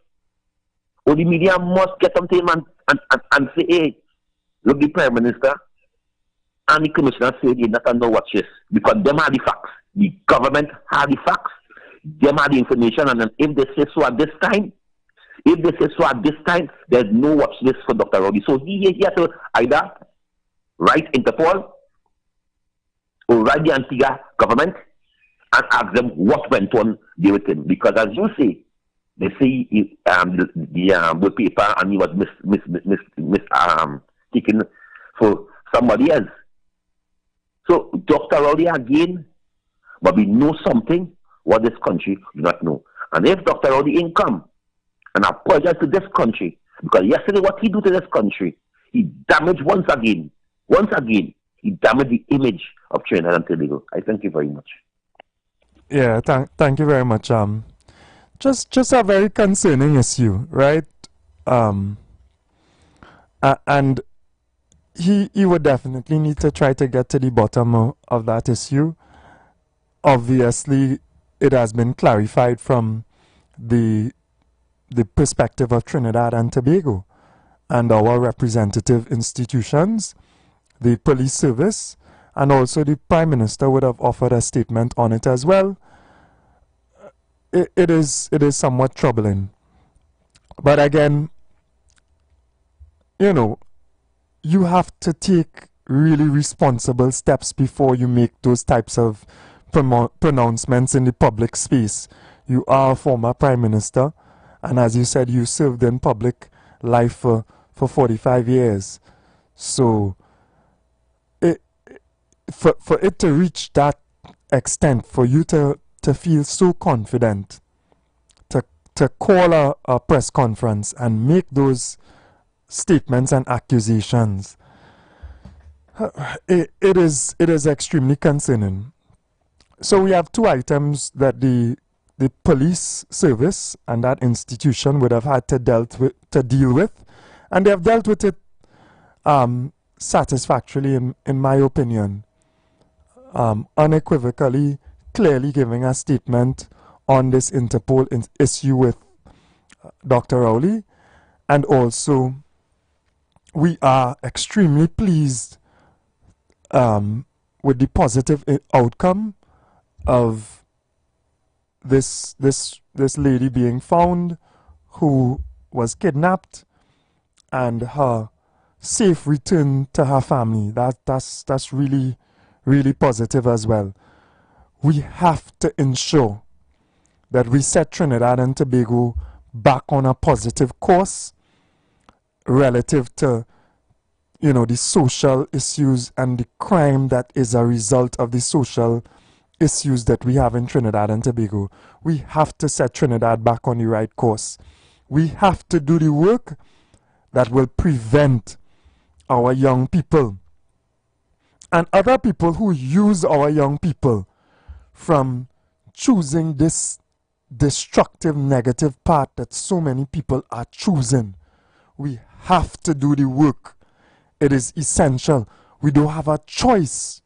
Or the media must get something and say, hey, look, the Prime Minister and the Commissioner said they not know what this. Because them are the facts. The government have the facts. Them are the information. And then if they say so at this time, there's no watch list for Dr. Rowley. So he has to either write Interpol or write the Antigua government and ask them what went on there with him. Because as you say, they say the paper and he was taken for somebody else. So Dr. Rowley again, but we know something what this country do not know. And if Dr. Rowley ain't come and apologize to this country, because yesterday what he do to this country, he damaged once again, he damaged the image of Trinidad and Tobago. I thank you very much. Yeah, thank you very much. Just a very concerning issue, right? And he would definitely need to try to get to the bottom of that issue. Obviously, it has been clarified from the perspective of Trinidad and Tobago and our representative institutions, the police service, and also the Prime Minister would have offered a statement on it as well. It is somewhat troubling. But again, you have to take really responsible steps before you make those types of pronouncements in the public space. You are a former Prime Minister, and as you said, you served in public life for 45 years. So for it to reach that extent, for you to feel so confident to call a press conference and make those statements and accusations, it is extremely concerning. So we have two items that the police service and that institution would have had to deal with, and they have dealt with it satisfactorily, in my opinion. Unequivocally, clearly giving a statement on this Interpol issue with Dr. Rowley, and also we are extremely pleased with the positive outcome of this lady being found who was kidnapped, and her safe return to her family. That's really, really positive as well. We have to ensure that we set Trinidad and Tobago back on a positive course relative to, the social issues and the crime that is a result of the social issues that we have in Trinidad and Tobago. We have to set Trinidad back on the right course. We have to do the work that will prevent our young people and other people who use our young people from choosing this destructive, negative path that so many people are choosing. We have to do the work. It is essential. We don't have a choice.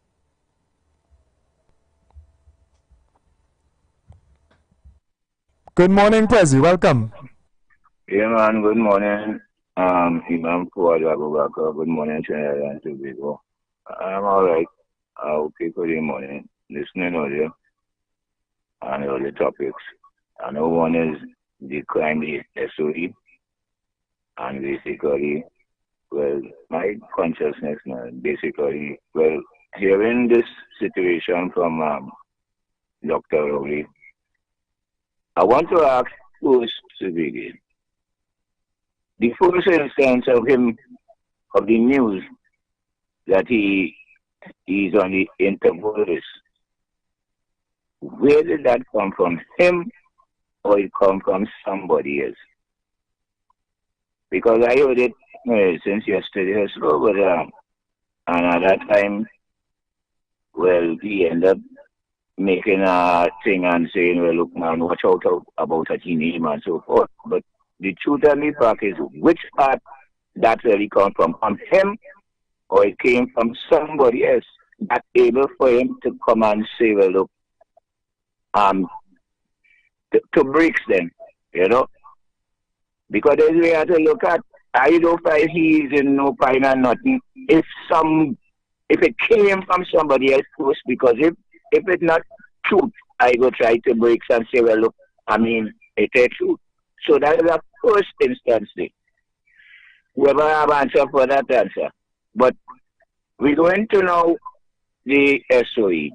Good morning, Prezi. Welcome. Yeah, man. Good morning. Imam Fuad Abubakar. Good morning, Trinidad and Tobago. I'm all right. Okay, good morning. Listening audio and all the topics. I know one is the crime, the SOE, and basically, well, my consciousness now, basically, well, hearing this situation from Dr. Rowley, I want to ask first to begin. The first instance of him, of the news, that he's on the Interpol list, where did that come from? Him or it come from somebody else? Because I heard it since yesterday or so, but and at that time, well, he ended up making a thing and saying, well, look, man, watch out about a name and so forth. But the truth of the fact is, which part that really come from him, or it came from somebody else that able for him to come and say, well, look, to breaks them, because there's a way to look at. I don't find he's in no pine and nothing. If it came from somebody else first, because if it's not truth, I go try to break and say, well, look, it is truth. So that is the first instance thing. Whoever have answer for that answer. But we're going to know the SOE.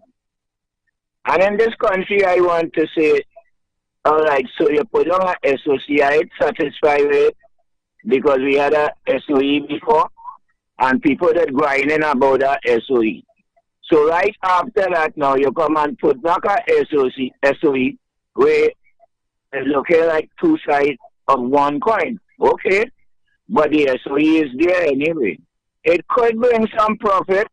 And in this country, I want to say, all right, so you put on a SOC, I'm satisfied with it, because we had a SOE before, and people that grinding about a SOE. So right after that now, you come and put back a SOE, where it's looking like two sides of one coin. Okay, but the SOE is there anyway. It could bring some profit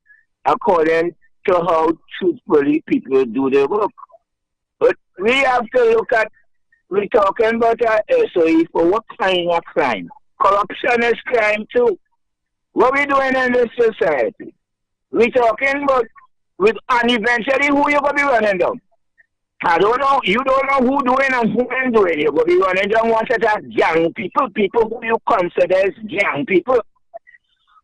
according to how truthfully people do their work. But we have to look at, we're talking about a SOE for what kind of crime? Corruption is crime too. What we doing in this society? We're talking about, and eventually who you going to be running down? I don't know. You don't know who doing and who ain't doing. You're going to be running down one set of gang people who you consider as gang people.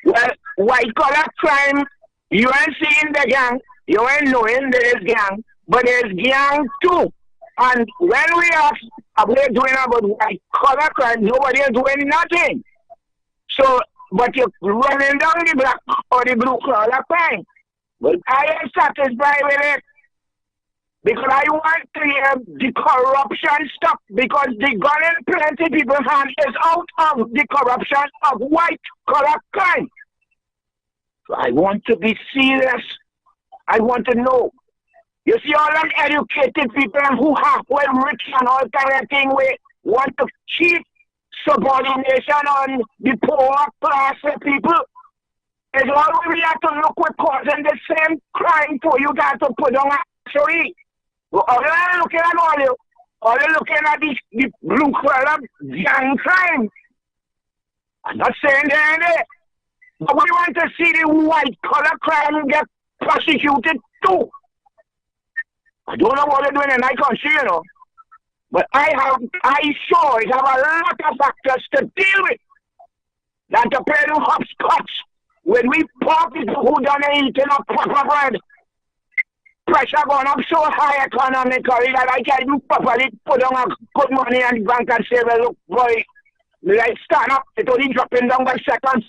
Well, white collar crime, you ain't seeing the gang, you ain't knowing there is gang, but there's gang too. And when we are doing about white collar crime, nobody is doing nothing. So, but you're running down the black or the blue collar crime. But I am satisfied with it. Because I want to hear the corruption stop. Because the gun in plenty people's hands is out of the corruption of white collar crime. So I want to be serious. I want to know. You see all them educated people who halfway rich and all kind of thing, we want to cheat subordination on the poor class of people. It's all we have to look with causing the same crime for you guys to put on a story. All you're looking at all you're looking at the blue collar gang crime. I'm not saying that, but we want to see the white collar crime get prosecuted too. I don't know what they're doing in my country, but I sure have a lot of factors to deal with. That the pair of hopscotch, when we poor people who don't eat enough proper bread, pressure going up so high economically that I can properly put on a good money and bank and say, well, look, boy, Me like stand up, it only dropping down by seconds.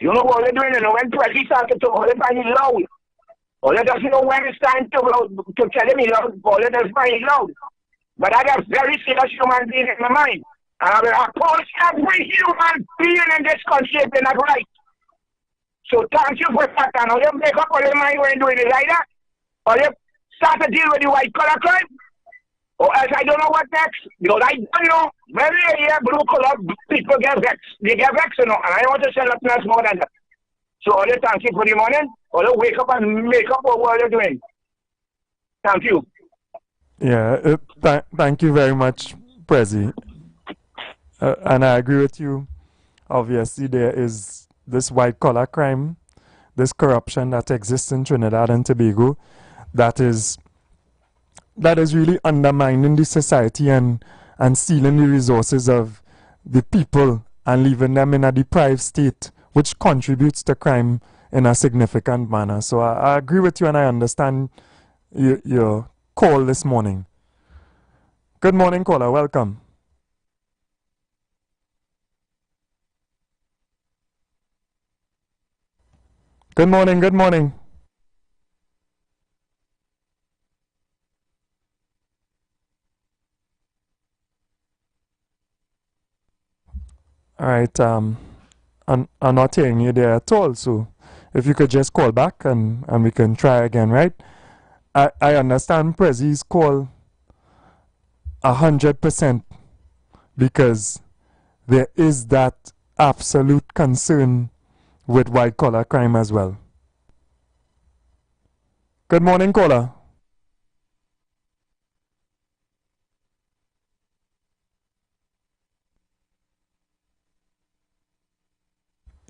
You know what they're doing, you know, when Presley started to hold it by his loud. All it doesn't know when it's time to tell him he loud, all it does by his loud. But I got very serious human being in my mind. And I will oppose every human being in this country if they're not right. So thank you for that. And all you make up all your mind when you're doing it like that. Or you start to deal with the white collar crime. Or else I don't know what next. Because I don't know. When you hear blue collar people get vexed. They get vexed, you know. And I want to say nothing else more than that. So all you thank you for the morning. All you wake up and make up what you're doing. Thank you. Yeah, thank you very much, Prezi. And I agree with you. Obviously, there is this white-collar crime, this corruption that exists in Trinidad and Tobago that is really undermining the society and stealing the resources of the people and leaving them in a deprived state, which contributes to crime in a significant manner. So I agree with you, and I understand your call this morning. Good morning, caller. Welcome. Good morning, good morning. All right, I'm not hearing you there at all, so if you could just call back and we can try again, right? I understand Prezi's call 100% because there is that absolute concern with white-collar crime as well. Good morning, caller.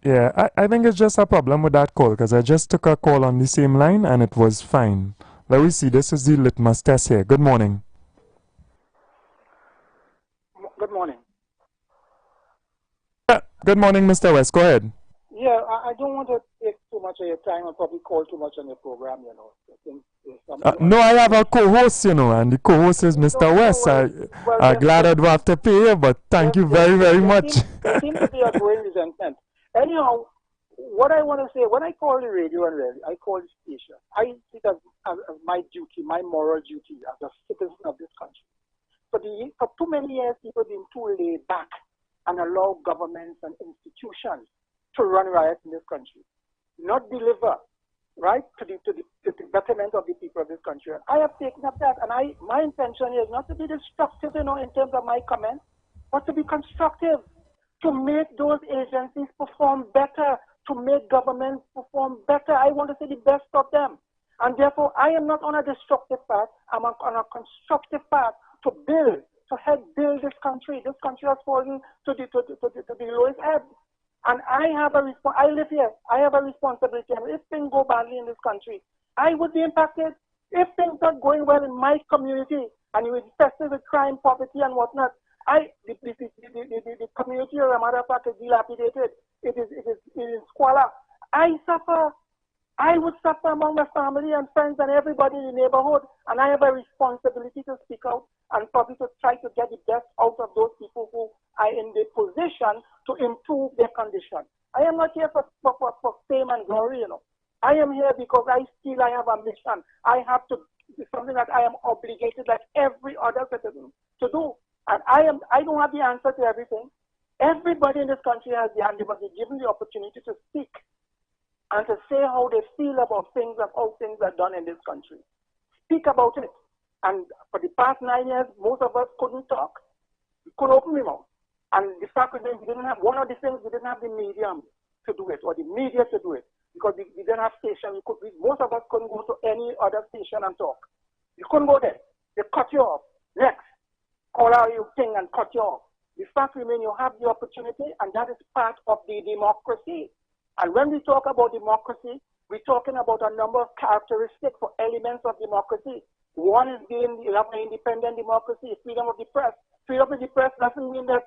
Yeah, I think it's just a problem with that call because I just took a call on the same line and it was fine. Let me see, this is the litmus test here. Good morning. Good morning. Good morning, Mr. West. Go ahead. Yeah, I don't want to take too much of your time and probably call too much on your program, you know. No, I have a co-host, you know, and the co-host is Mr. West. I'm glad I don't have to pay you, but thank you very, very much. There seems to be a growing resentment. Anyhow, what I want to say, when I call the radio and radio, I call the station, I see it as my duty, my moral duty as a citizen of this country. For too many years, people have been too laid back and allow governments and institutions to run riot in this country, not deliver, right, to the betterment of the people of this country. And I have taken up that, and my intention is not to be destructive, you know, in terms of my comments, but to be constructive, to make those agencies perform better, to make governments perform better. I want to see the best of them. And therefore, I am not on a destructive path. I'm on a constructive path to build, to help build this country. This country has fallen to the lowest ebb. And I live here. I have a responsibility. And if things go badly in this country, I would be impacted. If things are going well in my community and you infested with crime, poverty, and whatnot, the community, as a matter of fact, is dilapidated. It is in squalor. I suffer. I would suffer among my family and friends and everybody in the neighborhood. And I have a responsibility to speak out and probably to try to get the best out of those people who are in the position to improve their condition. I am not here for fame and glory, you know. I am here because I feel I have a mission. I have to do something that I am obligated, like every other citizen, to do. And I don't have the answer to everything. Everybody in this country has the answer, but they're given the opportunity to speak and to say how they feel about things and how things are done in this country. Speak about it. And for the past 9 years, most of us couldn't talk. We couldn't open our mouth. And the fact is, we didn't have one of the things, we didn't have the medium to do it, or the media to do it, because we didn't have station. Most of us couldn't go to any other station and talk. You couldn't go there. They cut you off. Next, call out your thing and cut you off. The fact remains, you have the opportunity, and that is part of the democracy. And when we talk about democracy, we're talking about a number of characteristics or elements of democracy. One is being an independent democracy, freedom of the press. Freedom of the press doesn't mean that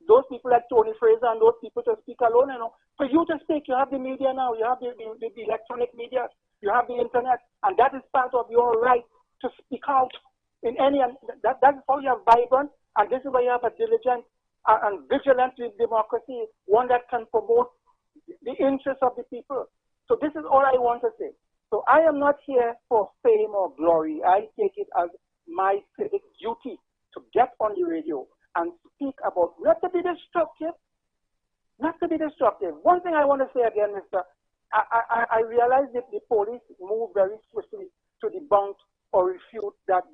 those people like Tony Fraser and those people to speak alone, you know. For you to speak, you have the media now, you have the electronic media, you have the internet, and that is part of your right to speak out in any, that's how you have vibrant, and this is why you have a diligent and vigilant democracy, one that can promote the interests of the people. So this is all I want to say. So I am not here for fame or glory. I take it as my civic duty to get on the radio and speak about, not to be destructive, not to be destructive. One thing I want to say again, Mr. I realize that the police move very swiftly to debunk or refute that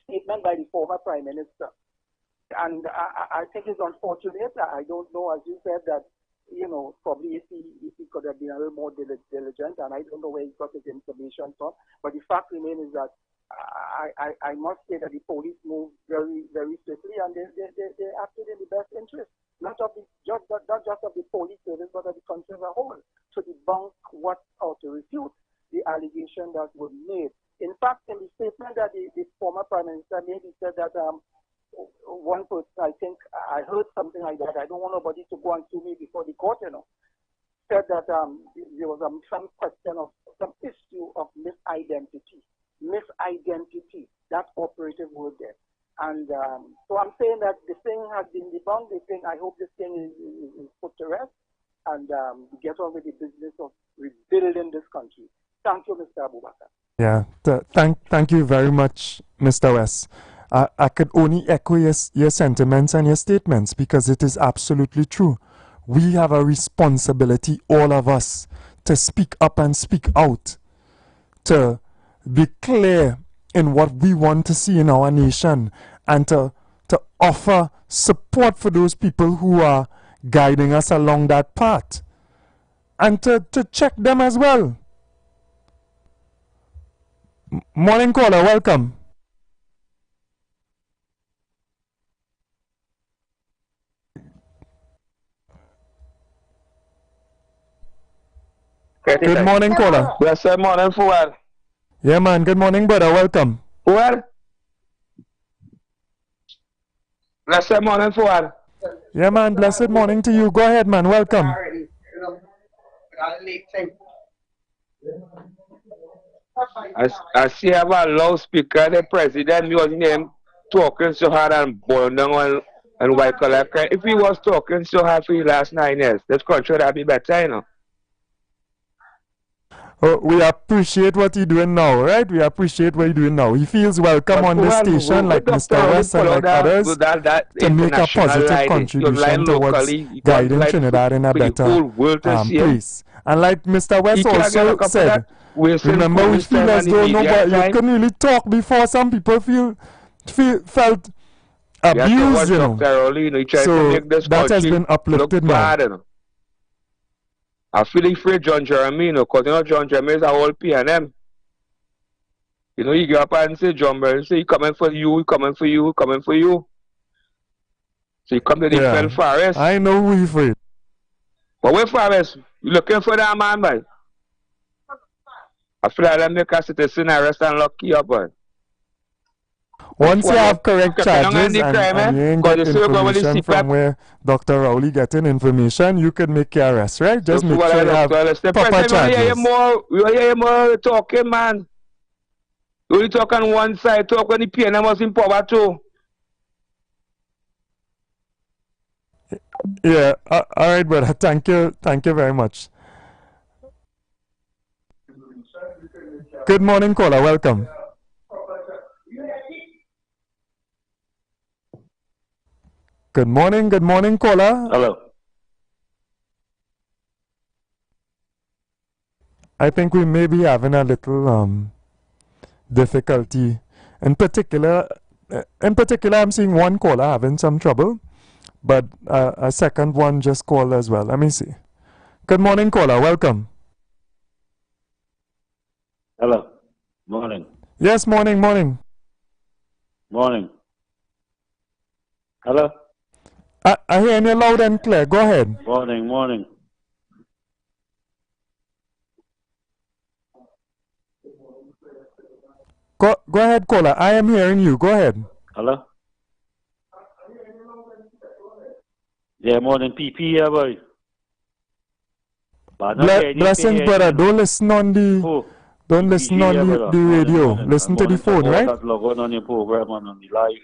statement by the former Prime Minister. And I think it's unfortunate. I don't know, as you said, that, you know, probably if he could have been a little more diligent, and I don't know where he got his information from. But the fact remains is that I must say that the police moved very, very swiftly, and they acted in the best interest, not just of the police service, but of the country as a whole, to debunk or to refute the allegation that was made. In fact, in the statement that the former Prime Minister made, he said that one person, I think I heard something like that, I don't want nobody to go and sue me before the court, you know, said that there was some question of some issue of misidentity, that operative word there. And so I'm saying that the thing has been debunked. I hope this thing is put to rest, and we get on with the business of rebuilding this country. Thank you, Mr. Abubakar. Yeah, thank you very much, Mr. West. I could only echo your sentiments and your statements, because it is absolutely true. We have a responsibility, all of us, to speak up and speak out, to be clear in what we want to see in our nation, and to offer support for those people who are guiding us along that path, and to check them as well. Morning caller, welcome. Good morning, caller. Blessed morning, Fuad. Yeah, man. Good morning, brother. Welcome. Fuad. Blessed morning, Fuad. Yeah, man. Blessed morning to you. Go ahead, man. Welcome. I see have a loudspeaker. The president using him talking so hard and burning down and white collar. If he was talking so hard for the last 9 years, this country would have been better, you know. Oh, we appreciate what you're doing now, right? We appreciate what you're doing now. He feels welcome on the station, like Mr. West and like others, to make a positive contribution towards guiding Trinidad in a better place. And like Mr. West also said, remember, we feel as though nobody, you couldn't really talk before. Some people felt abused, you know. So that has been uplifted now. I feel afraid John Jeremy, you know, because you know John Jeremy is a whole PNM. You know, you get up and say, John Jeremy, say, he coming for you, he coming for you, he coming for you. So you come to the Fell Forest. I know who you're afraid. But where Forest? You looking for that man, boy? I feel like they make a citizen arrest and lock you up, boy. Once you have correct charges and you ain't got information from where Dr. Rowley getting information, you could make your arrest, right? Just make sure you have proper charges. We will hear more talking, man. You only talk on one side, talk when the PNM was in power too. Yeah, all right, brother. Thank you very much. Good morning, caller. Welcome. Good morning, caller. Hello. I think we may be having a little difficulty. In particular, I'm seeing one caller having some trouble, but a second one just called as well. Let me see. Good morning, caller. Welcome. Hello. Morning. Yes, morning. Morning. Hello. I hear you loud and clear. Go ahead. Morning. Go ahead, caller. I am hearing you. Go ahead. Hello. Yeah, morning, PP, yeah, boy. Blessings, brother. Don't listen on the radio. Listen to the phone, right? Log on your program and on the live.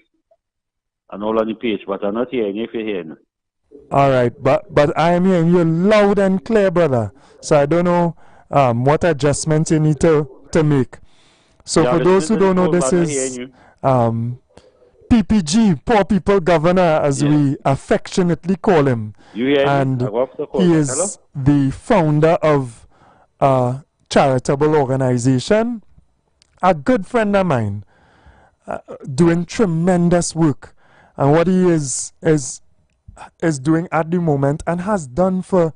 and all on the page, but I'm not hearing you if you're hearing. All right, but I am hearing you loud and clear, brother. So I don't know what adjustments you need to make. So Yeah, for those who don't know, but this I'm not is hearing PPG, Poor People Governor, as we affectionately call him. You hear me? And I go up to call he back. is the founder of a charitable organization, a good friend of mine, doing tremendous work. And what he is doing at the moment and has done for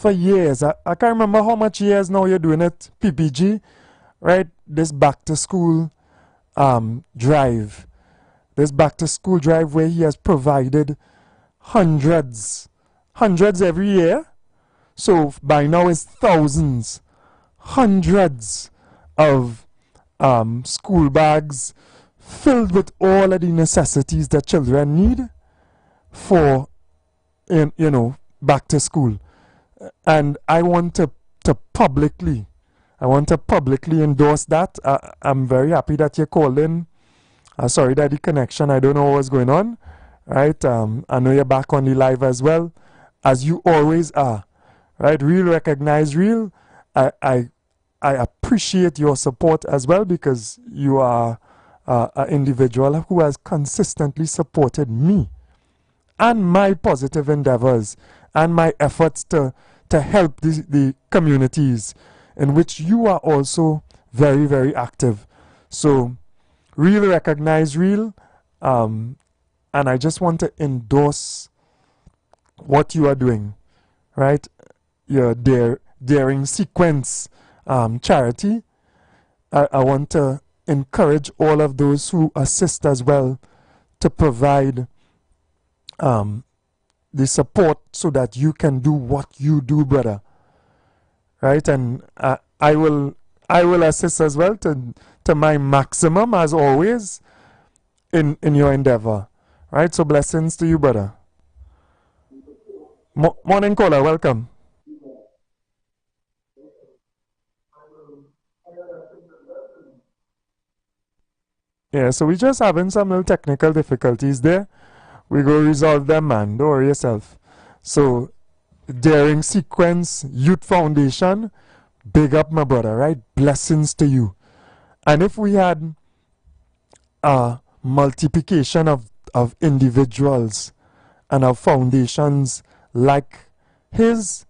years. I can't remember how much years now you're doing it, PPG, right? This back to school drive. This back to school drive where he has provided hundreds every year. So by now it's thousands, hundreds of school bags filled with all of the necessities that children need for, back to school. And I want to publicly endorse that. I'm very happy that you called in. Sorry that the connection, I don't know what's going on, right? I know you're back on the live as well, as you always are, right? Real recognize real. I appreciate your support as well, because you are an individual who has consistently supported me and my positive endeavors and my efforts to help the communities in which you are also very, very active. So, real recognize real, and I just want to endorse what you are doing, right? Your Daring Sequence charity. I want to encourage all of those who assist as well to provide the support so that you can do what you do, brother. Right? And I will assist as well to my maximum, as always, in your endeavor. Right? So blessings to you, brother. Morning caller, welcome. Yeah, so we're just having some little technical difficulties there. We go resolve them, man. Don't worry yourself. So, Daring Sequence Youth Foundation, big up, my brother, right? Blessings to you. And if we had a multiplication of individuals and of foundations like his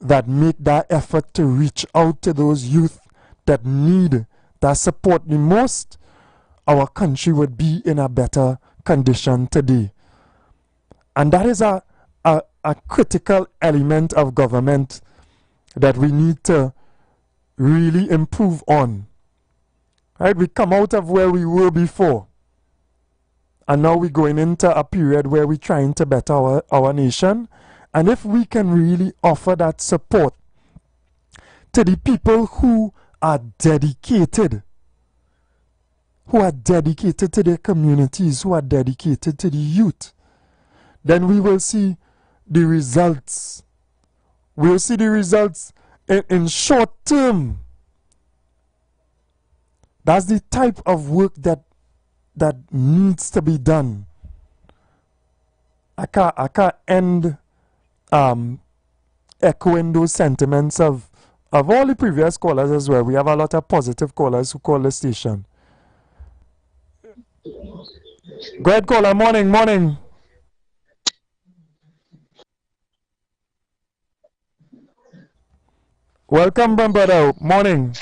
that make that effort to reach out to those youth that need that support the most, our country would be in a better condition today. And that is a critical element of government that we need to really improve on. Right? We come out of where we were before, and now we're going into a period where we're trying to better our nation. And if we can really offer that support to the people who are dedicated to their communities, who are dedicated to the youth, then we will see the results. We'll see the results in short term. That's the type of work that needs to be done. I can't end echoing those sentiments of all the previous callers as well. We have a lot of positive callers who call the station. Go ahead, caller. Morning. Welcome, brother. Morning.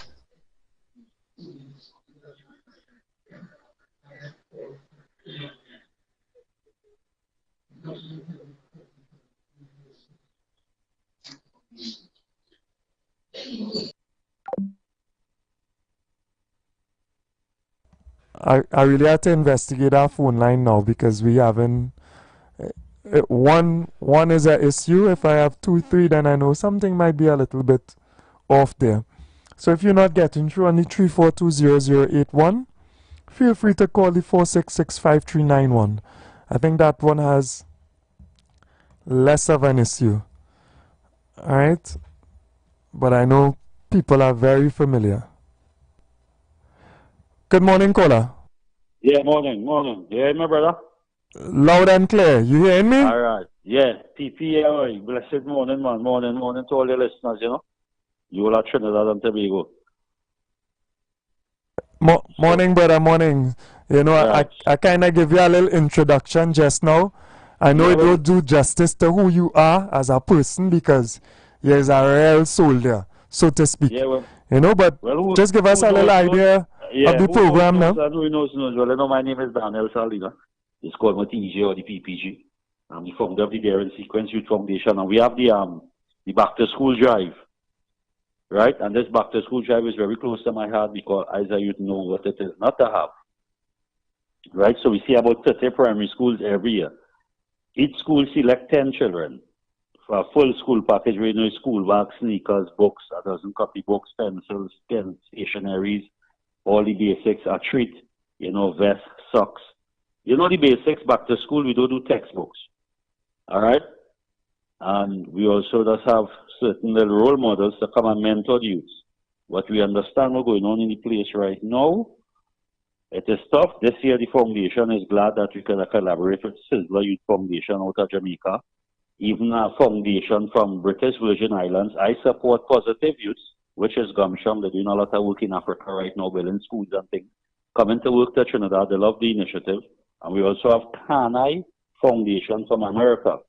I really have to investigate our phone line now, because we haven't. One is an issue. If I have 2, 3, then I know something might be a little bit off there. So if you're not getting through on the 3420081, feel free to call the 4665391. I think that one has less of an issue. Alright? But I know people are very familiar. Good morning, caller. Yeah, morning. Yeah, my brother. Loud and clear. You hearing me? All right. Yeah. PP, blessed morning, man. Morning to all your listeners, you know. You all are Trinidad and Tobago. Morning, brother, morning. You know, I kind of give you a little introduction just now. I know it will do justice to who you are as a person because there's a real soul there, so to speak. Yeah, well, you know, but just give us a little idea of the program now. Who knows? Well, I know my name is Daniel Salina. It's called TG or the PPG. I'm the founder of the Daring Sequence Youth Foundation, and we have the Back to School Drive. Right? And this Back to School Drive is very close to my heart because as a youth know what it is not to have. Right? So we see about 30 primary schools every year. Each school select 10 children for a full school package, where you know school bags, sneakers, books, a dozen copybooks, pencils, pens, stationaries, all the basics, a treat, you know, vests, socks. You know the basics, back to school, we don't do textbooks. All right? And we also just have certain little role models to come and mentor the youths. What we understand what's going on in the place right now, it is tough. This year the foundation is glad that we can collaborate with Sizzler Youth Foundation out of Jamaica, even a foundation from British Virgin Islands. I support Positive Youths, which is Gumsham. They're doing a lot of work in Africa right now, building schools and things. Coming to work to Trinidad, they love the initiative. And we also have Kanai Foundation from America,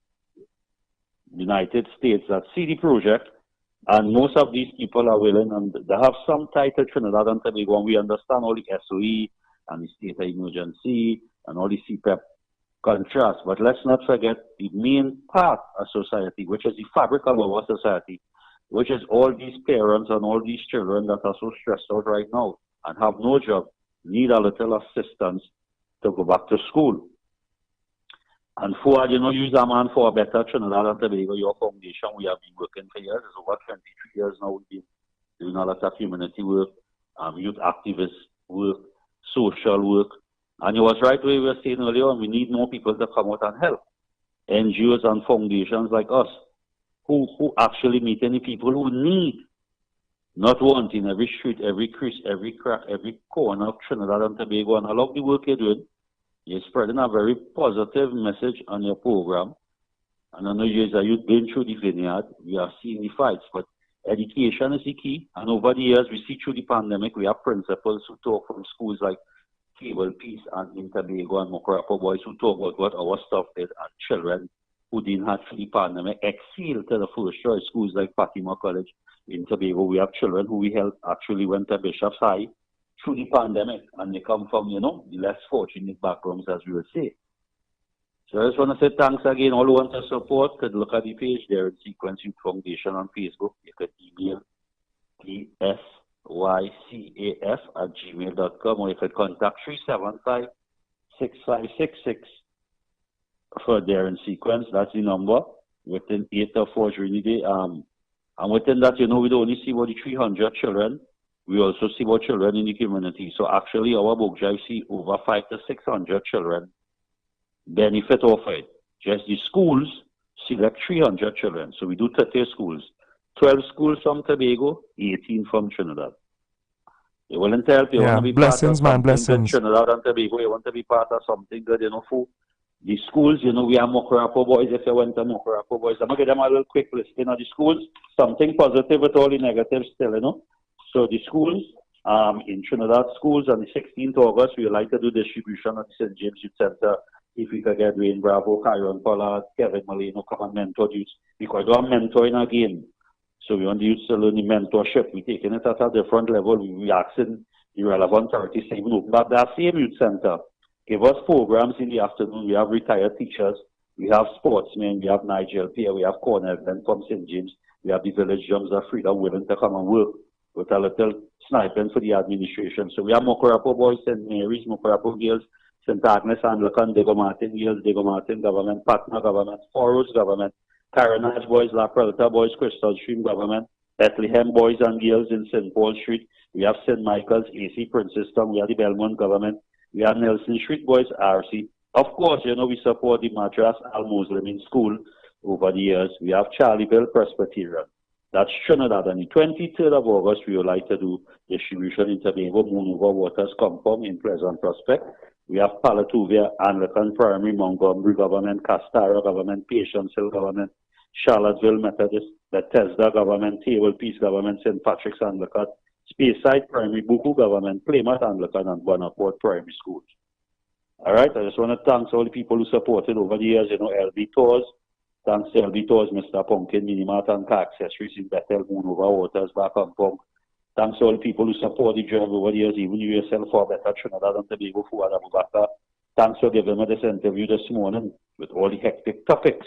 United States, that see the project. And most of these people are willing, and they have some title Trinidad and Tobago, and we understand all the SOE and the state of emergency and all the CPEP contrast. But let's not forget the main part of society, which is the fabric of our society, which is all these parents and all these children that are so stressed out right now and have no job, need a little assistance to go back to school. And for, you know, use a man for a better Trinidad and Tobago, your foundation, we have been working for years. It's over 23 years now. We've been doing a lot of community work, youth activist work, social work. And it was right where we were saying earlier, we need more people to come out and help. NGOs and foundations like us, who actually meet any people who need, not want in every street, every crease, every crack, every corner of Trinidad and Tobago. And I love the work you're doing. You're spreading a very positive message on your program. And I know you've been through the vineyard. We are seeing the fights, but education is the key. And over the years, we see through the pandemic, we have principals who talk from schools like Table Peace and in Tobago and Mokorapo boys who talk about what our stuff did, and children who didn't have through the pandemic excel to the first choice schools like Fatima College in Tobago. We have children who we helped actually went to Bishop's High through the pandemic, and they come from, you know, the less fortunate backgrounds, as we would say. So I just want to say thanks again. All who want to support could look at the page there at Sequence Youth Foundation on Facebook. You could email tsycaf@gmail.com, or you could contact 375-6566 for Daring Sequence. That's the number. Within 8 or 4 during the day. And within that, you know, we don't only see about the 300 children. We also see about children in the community. So actually, our book drive see over 500 to 600 children benefit off it. Just the schools select 300 children. So we do 30 schools. 12 schools from Tobago, 18 from Trinidad. You willing to help? You want to be blessings, part of man, blessings. Trinidad and Tobago, you want to be part of something good, you know, for the schools, you know, we have Mokorapo boys. If you went to Mokorapo boys, I'm going to give them a little quick listing of the schools. Something positive with all the negatives still, you know. So the schools, in Trinidad schools on the 16th of August, we would like to do distribution at the St. James Youth Center. If we could get Wayne Bravo, Kyron Pollard, Kevin Molino, come and mentor youths. Because we are mentoring again. So we want the youths to learn the mentorship. We're taking it at a different level. We're asking the relevant authorities to even open up that same youth center. Give us programs in the afternoon. We have retired teachers. We have sportsmen. We have Nigel Pierre. We have Cornell Glenn from St. James. We have the village drums of freedom willing to come and work with a little sniping for the administration. So we have Mokorapo boys, St. Mary's, Mokorapo girls, St. Agnes, Anglican, Diego Martin girls, Diego Martin government, Patna government, Foros government, Caronage boys, La Prelta boys, Crystal Stream government, Bethlehem boys and girls in St. Paul Street. We have St. Michael's, AC Princeton. We have the Belmont government. We have Nelson Street boys, RC. Of course, you know, we support the Madras Al-Muslim in school over the years. We have Charlieville Presbyterian. That's Trinidad. On the 23rd of August, we would like to do distribution in Tobago, Moonova Waters Compound in Pleasant Prospect. We have Palatuvia, Anglican Primary, Montgomery Government, Castara Government, Patience Hill Government, Charlottesville Methodist, Bethesda Government, Table Peace Government, St. Patrick's Anglican, Speyside Primary, Buku Government, Plymouth Anglican, and Bonaparte Primary Schools. All right, I just want to thank all the people who supported over the years, LB Tours. Thanks to LB Tours, Mr. Pumpkin, Minimart and Car Accessories in Bethel, Moon Over Waters, back on Punk. Thanks to all the people who support the drive over the years, even you yourself for better Trinidad and Tobago Fuad Abubakar. Thanks for giving me this interview this morning with all the hectic topics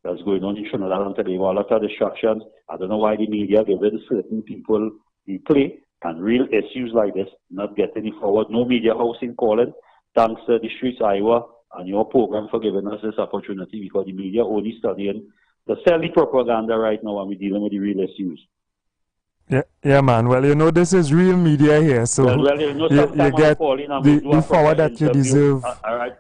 that's going on in Trinidad and Tobago. A lot of distractions. I don't know why the media giving certain people the play and real issues like this not getting it forward. No media house in calling. Thanks to the Streets IWER and your program for giving us this opportunity, because the media only studying to sell the propaganda right now and we're dealing with the real issues. Yeah, man. Well, this is real media here, so you get the forward that you deserve,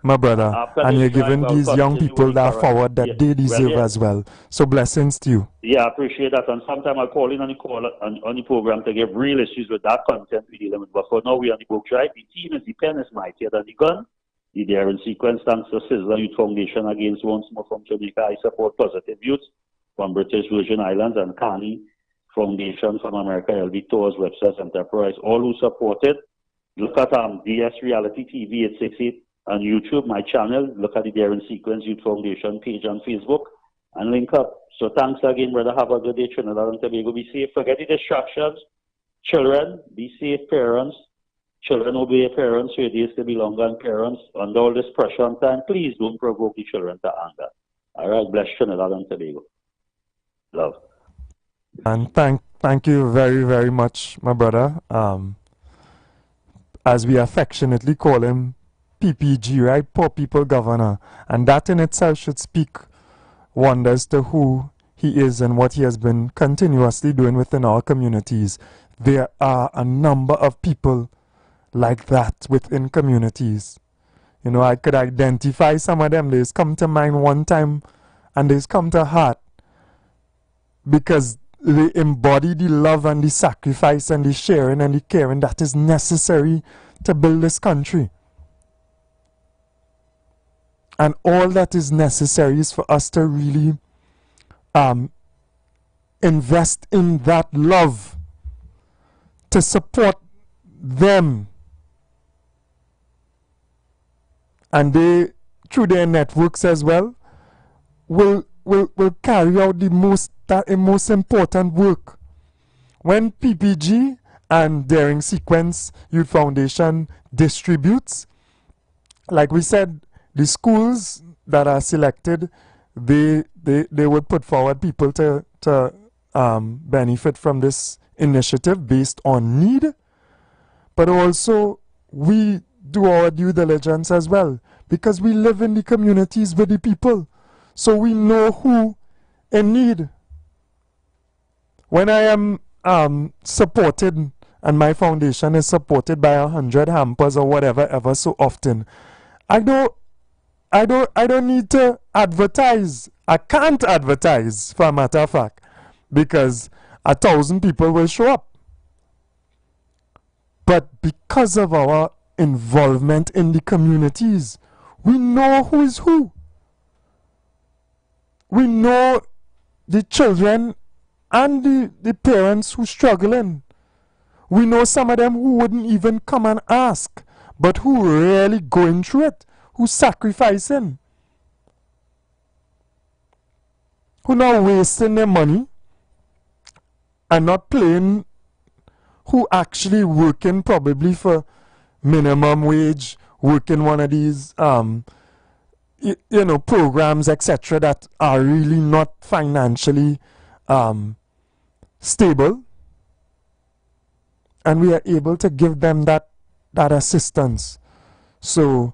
my brother, and you're giving these young people that forward that they deserve as well. So blessings to you. Yeah, I appreciate that. And sometimes I call in on the program to give real issues with that content we're dealing with. But for now, we're on the book drive. The team is the pen is mightier than the gun. The Daring Sequence, thanks to Sizzler Youth Foundation against once more from Jamaica. I support positive youth from British Virgin Islands and Carney Foundation from America, LB Tours, Webster's Enterprise, all who supported. Look at DS Reality TV 868 on YouTube, my channel. Look at the Daring Sequence Youth Foundation page on Facebook and link up. So thanks again, brother. Have a good day, Trinidad and Tobago. Be safe. Forget the distractions. Children, be safe. Parents, children obey parents. Your days to be longer than parents. Under all this pressure and time, please don't provoke the children to anger. All right, bless Trinidad and Tobago. Love. And thank you very, very much, my brother. As we affectionately call him, PPG, right? Poor People Governor. And that in itself should speak wonders to who he is and what he has been continuously doing within our communities. There are a number of people like that within communities. I could identify some of them. They's come to mind one time and they's come to heart because they embody the love and the sacrifice and the sharing and the caring that is necessary to build this country. And all that is necessary is for us to really invest in that love, to support them. And they, through their networks as well, will carry out the most important work. When PPG and Daring Sequence Youth Foundation distributes, like we said, the schools that are selected, they will put forward people to benefit from this initiative based on need, but also we do our due diligence as well, because we live in the communities with the people, so we know who in need. When I am supported and my foundation is supported by 100 hampers or whatever ever so often, I don't need to advertise. I can't advertise, for a matter of fact, because 1,000 people will show up. But because of our involvement in the communities, we know who is who. We know the children and the parents who are struggling. We know some of them who wouldn't even come and ask, but who are really going through it, who sacrificing, who not wasting their money and not playing, who actually working probably for minimum wage, working one of these programs, etc., that are really not financially stable, and we are able to give them that assistance. So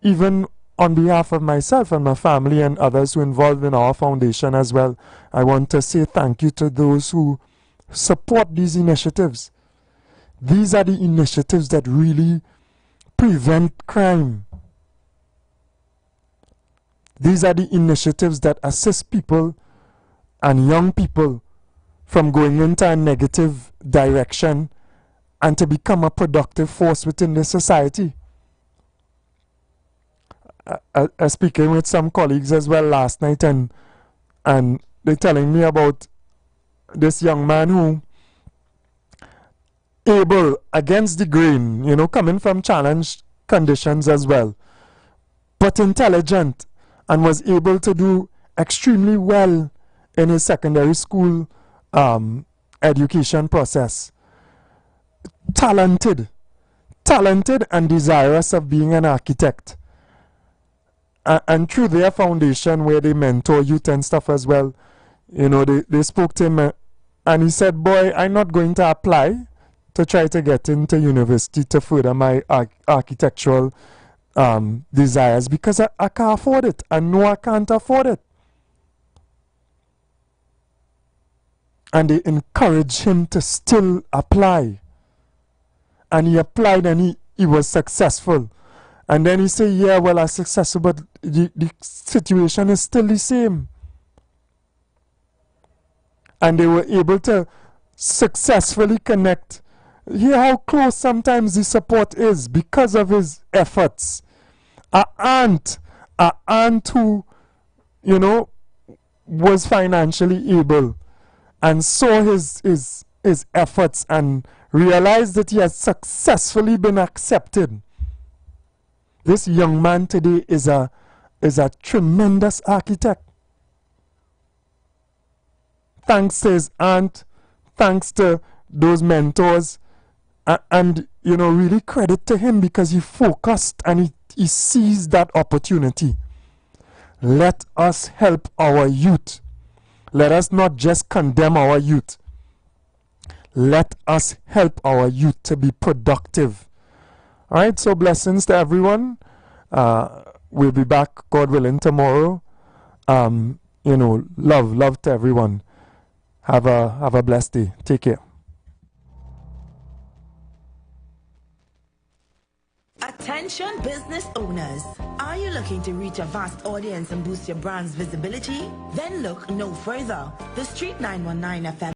even on behalf of myself and my family and others who are involved in our foundation as well, I want to say thank you to those who support these initiatives. These are the initiatives that really prevent crime. These are the initiatives that assist people and young people from going into a negative direction and to become a productive force within the society. speaking with some colleagues as well last night, and they're telling me about this young man who able, against the grain, you know, coming from challenged conditions as well, but intelligent, and was able to do extremely well in his secondary school education process. Talented and desirous of being an architect. And through their foundation, where they mentor youth and stuff as well, you know, they spoke to him, and he said, boy, I'm not going to apply to try to get into university to further my architectural desires, because I can't afford it. I know I can't afford it. And they encourage him to still apply. And he applied, and he was successful. And then he said, yeah, well, I'm successful, but the situation is still the same. And they were able to successfully connect. Hear how close sometimes the support is because of his efforts. A aunt who, you know, was financially able and saw his efforts and realized that he has successfully been accepted. This young man today is a tremendous architect. Thanks to his aunt, thanks to those mentors, and you know, really credit to him, because he focused and he seized that opportunity. Let us help our youth. Let us not just condemn our youth. Let us help our youth to be productive. All right, so blessings to everyone. We'll be back, God willing, tomorrow. You know, love to everyone. Have a blessed day. Take care. Attention business owners. Are you looking to reach a vast audience and boost your brand's visibility? Then look no further. The Street 919 FM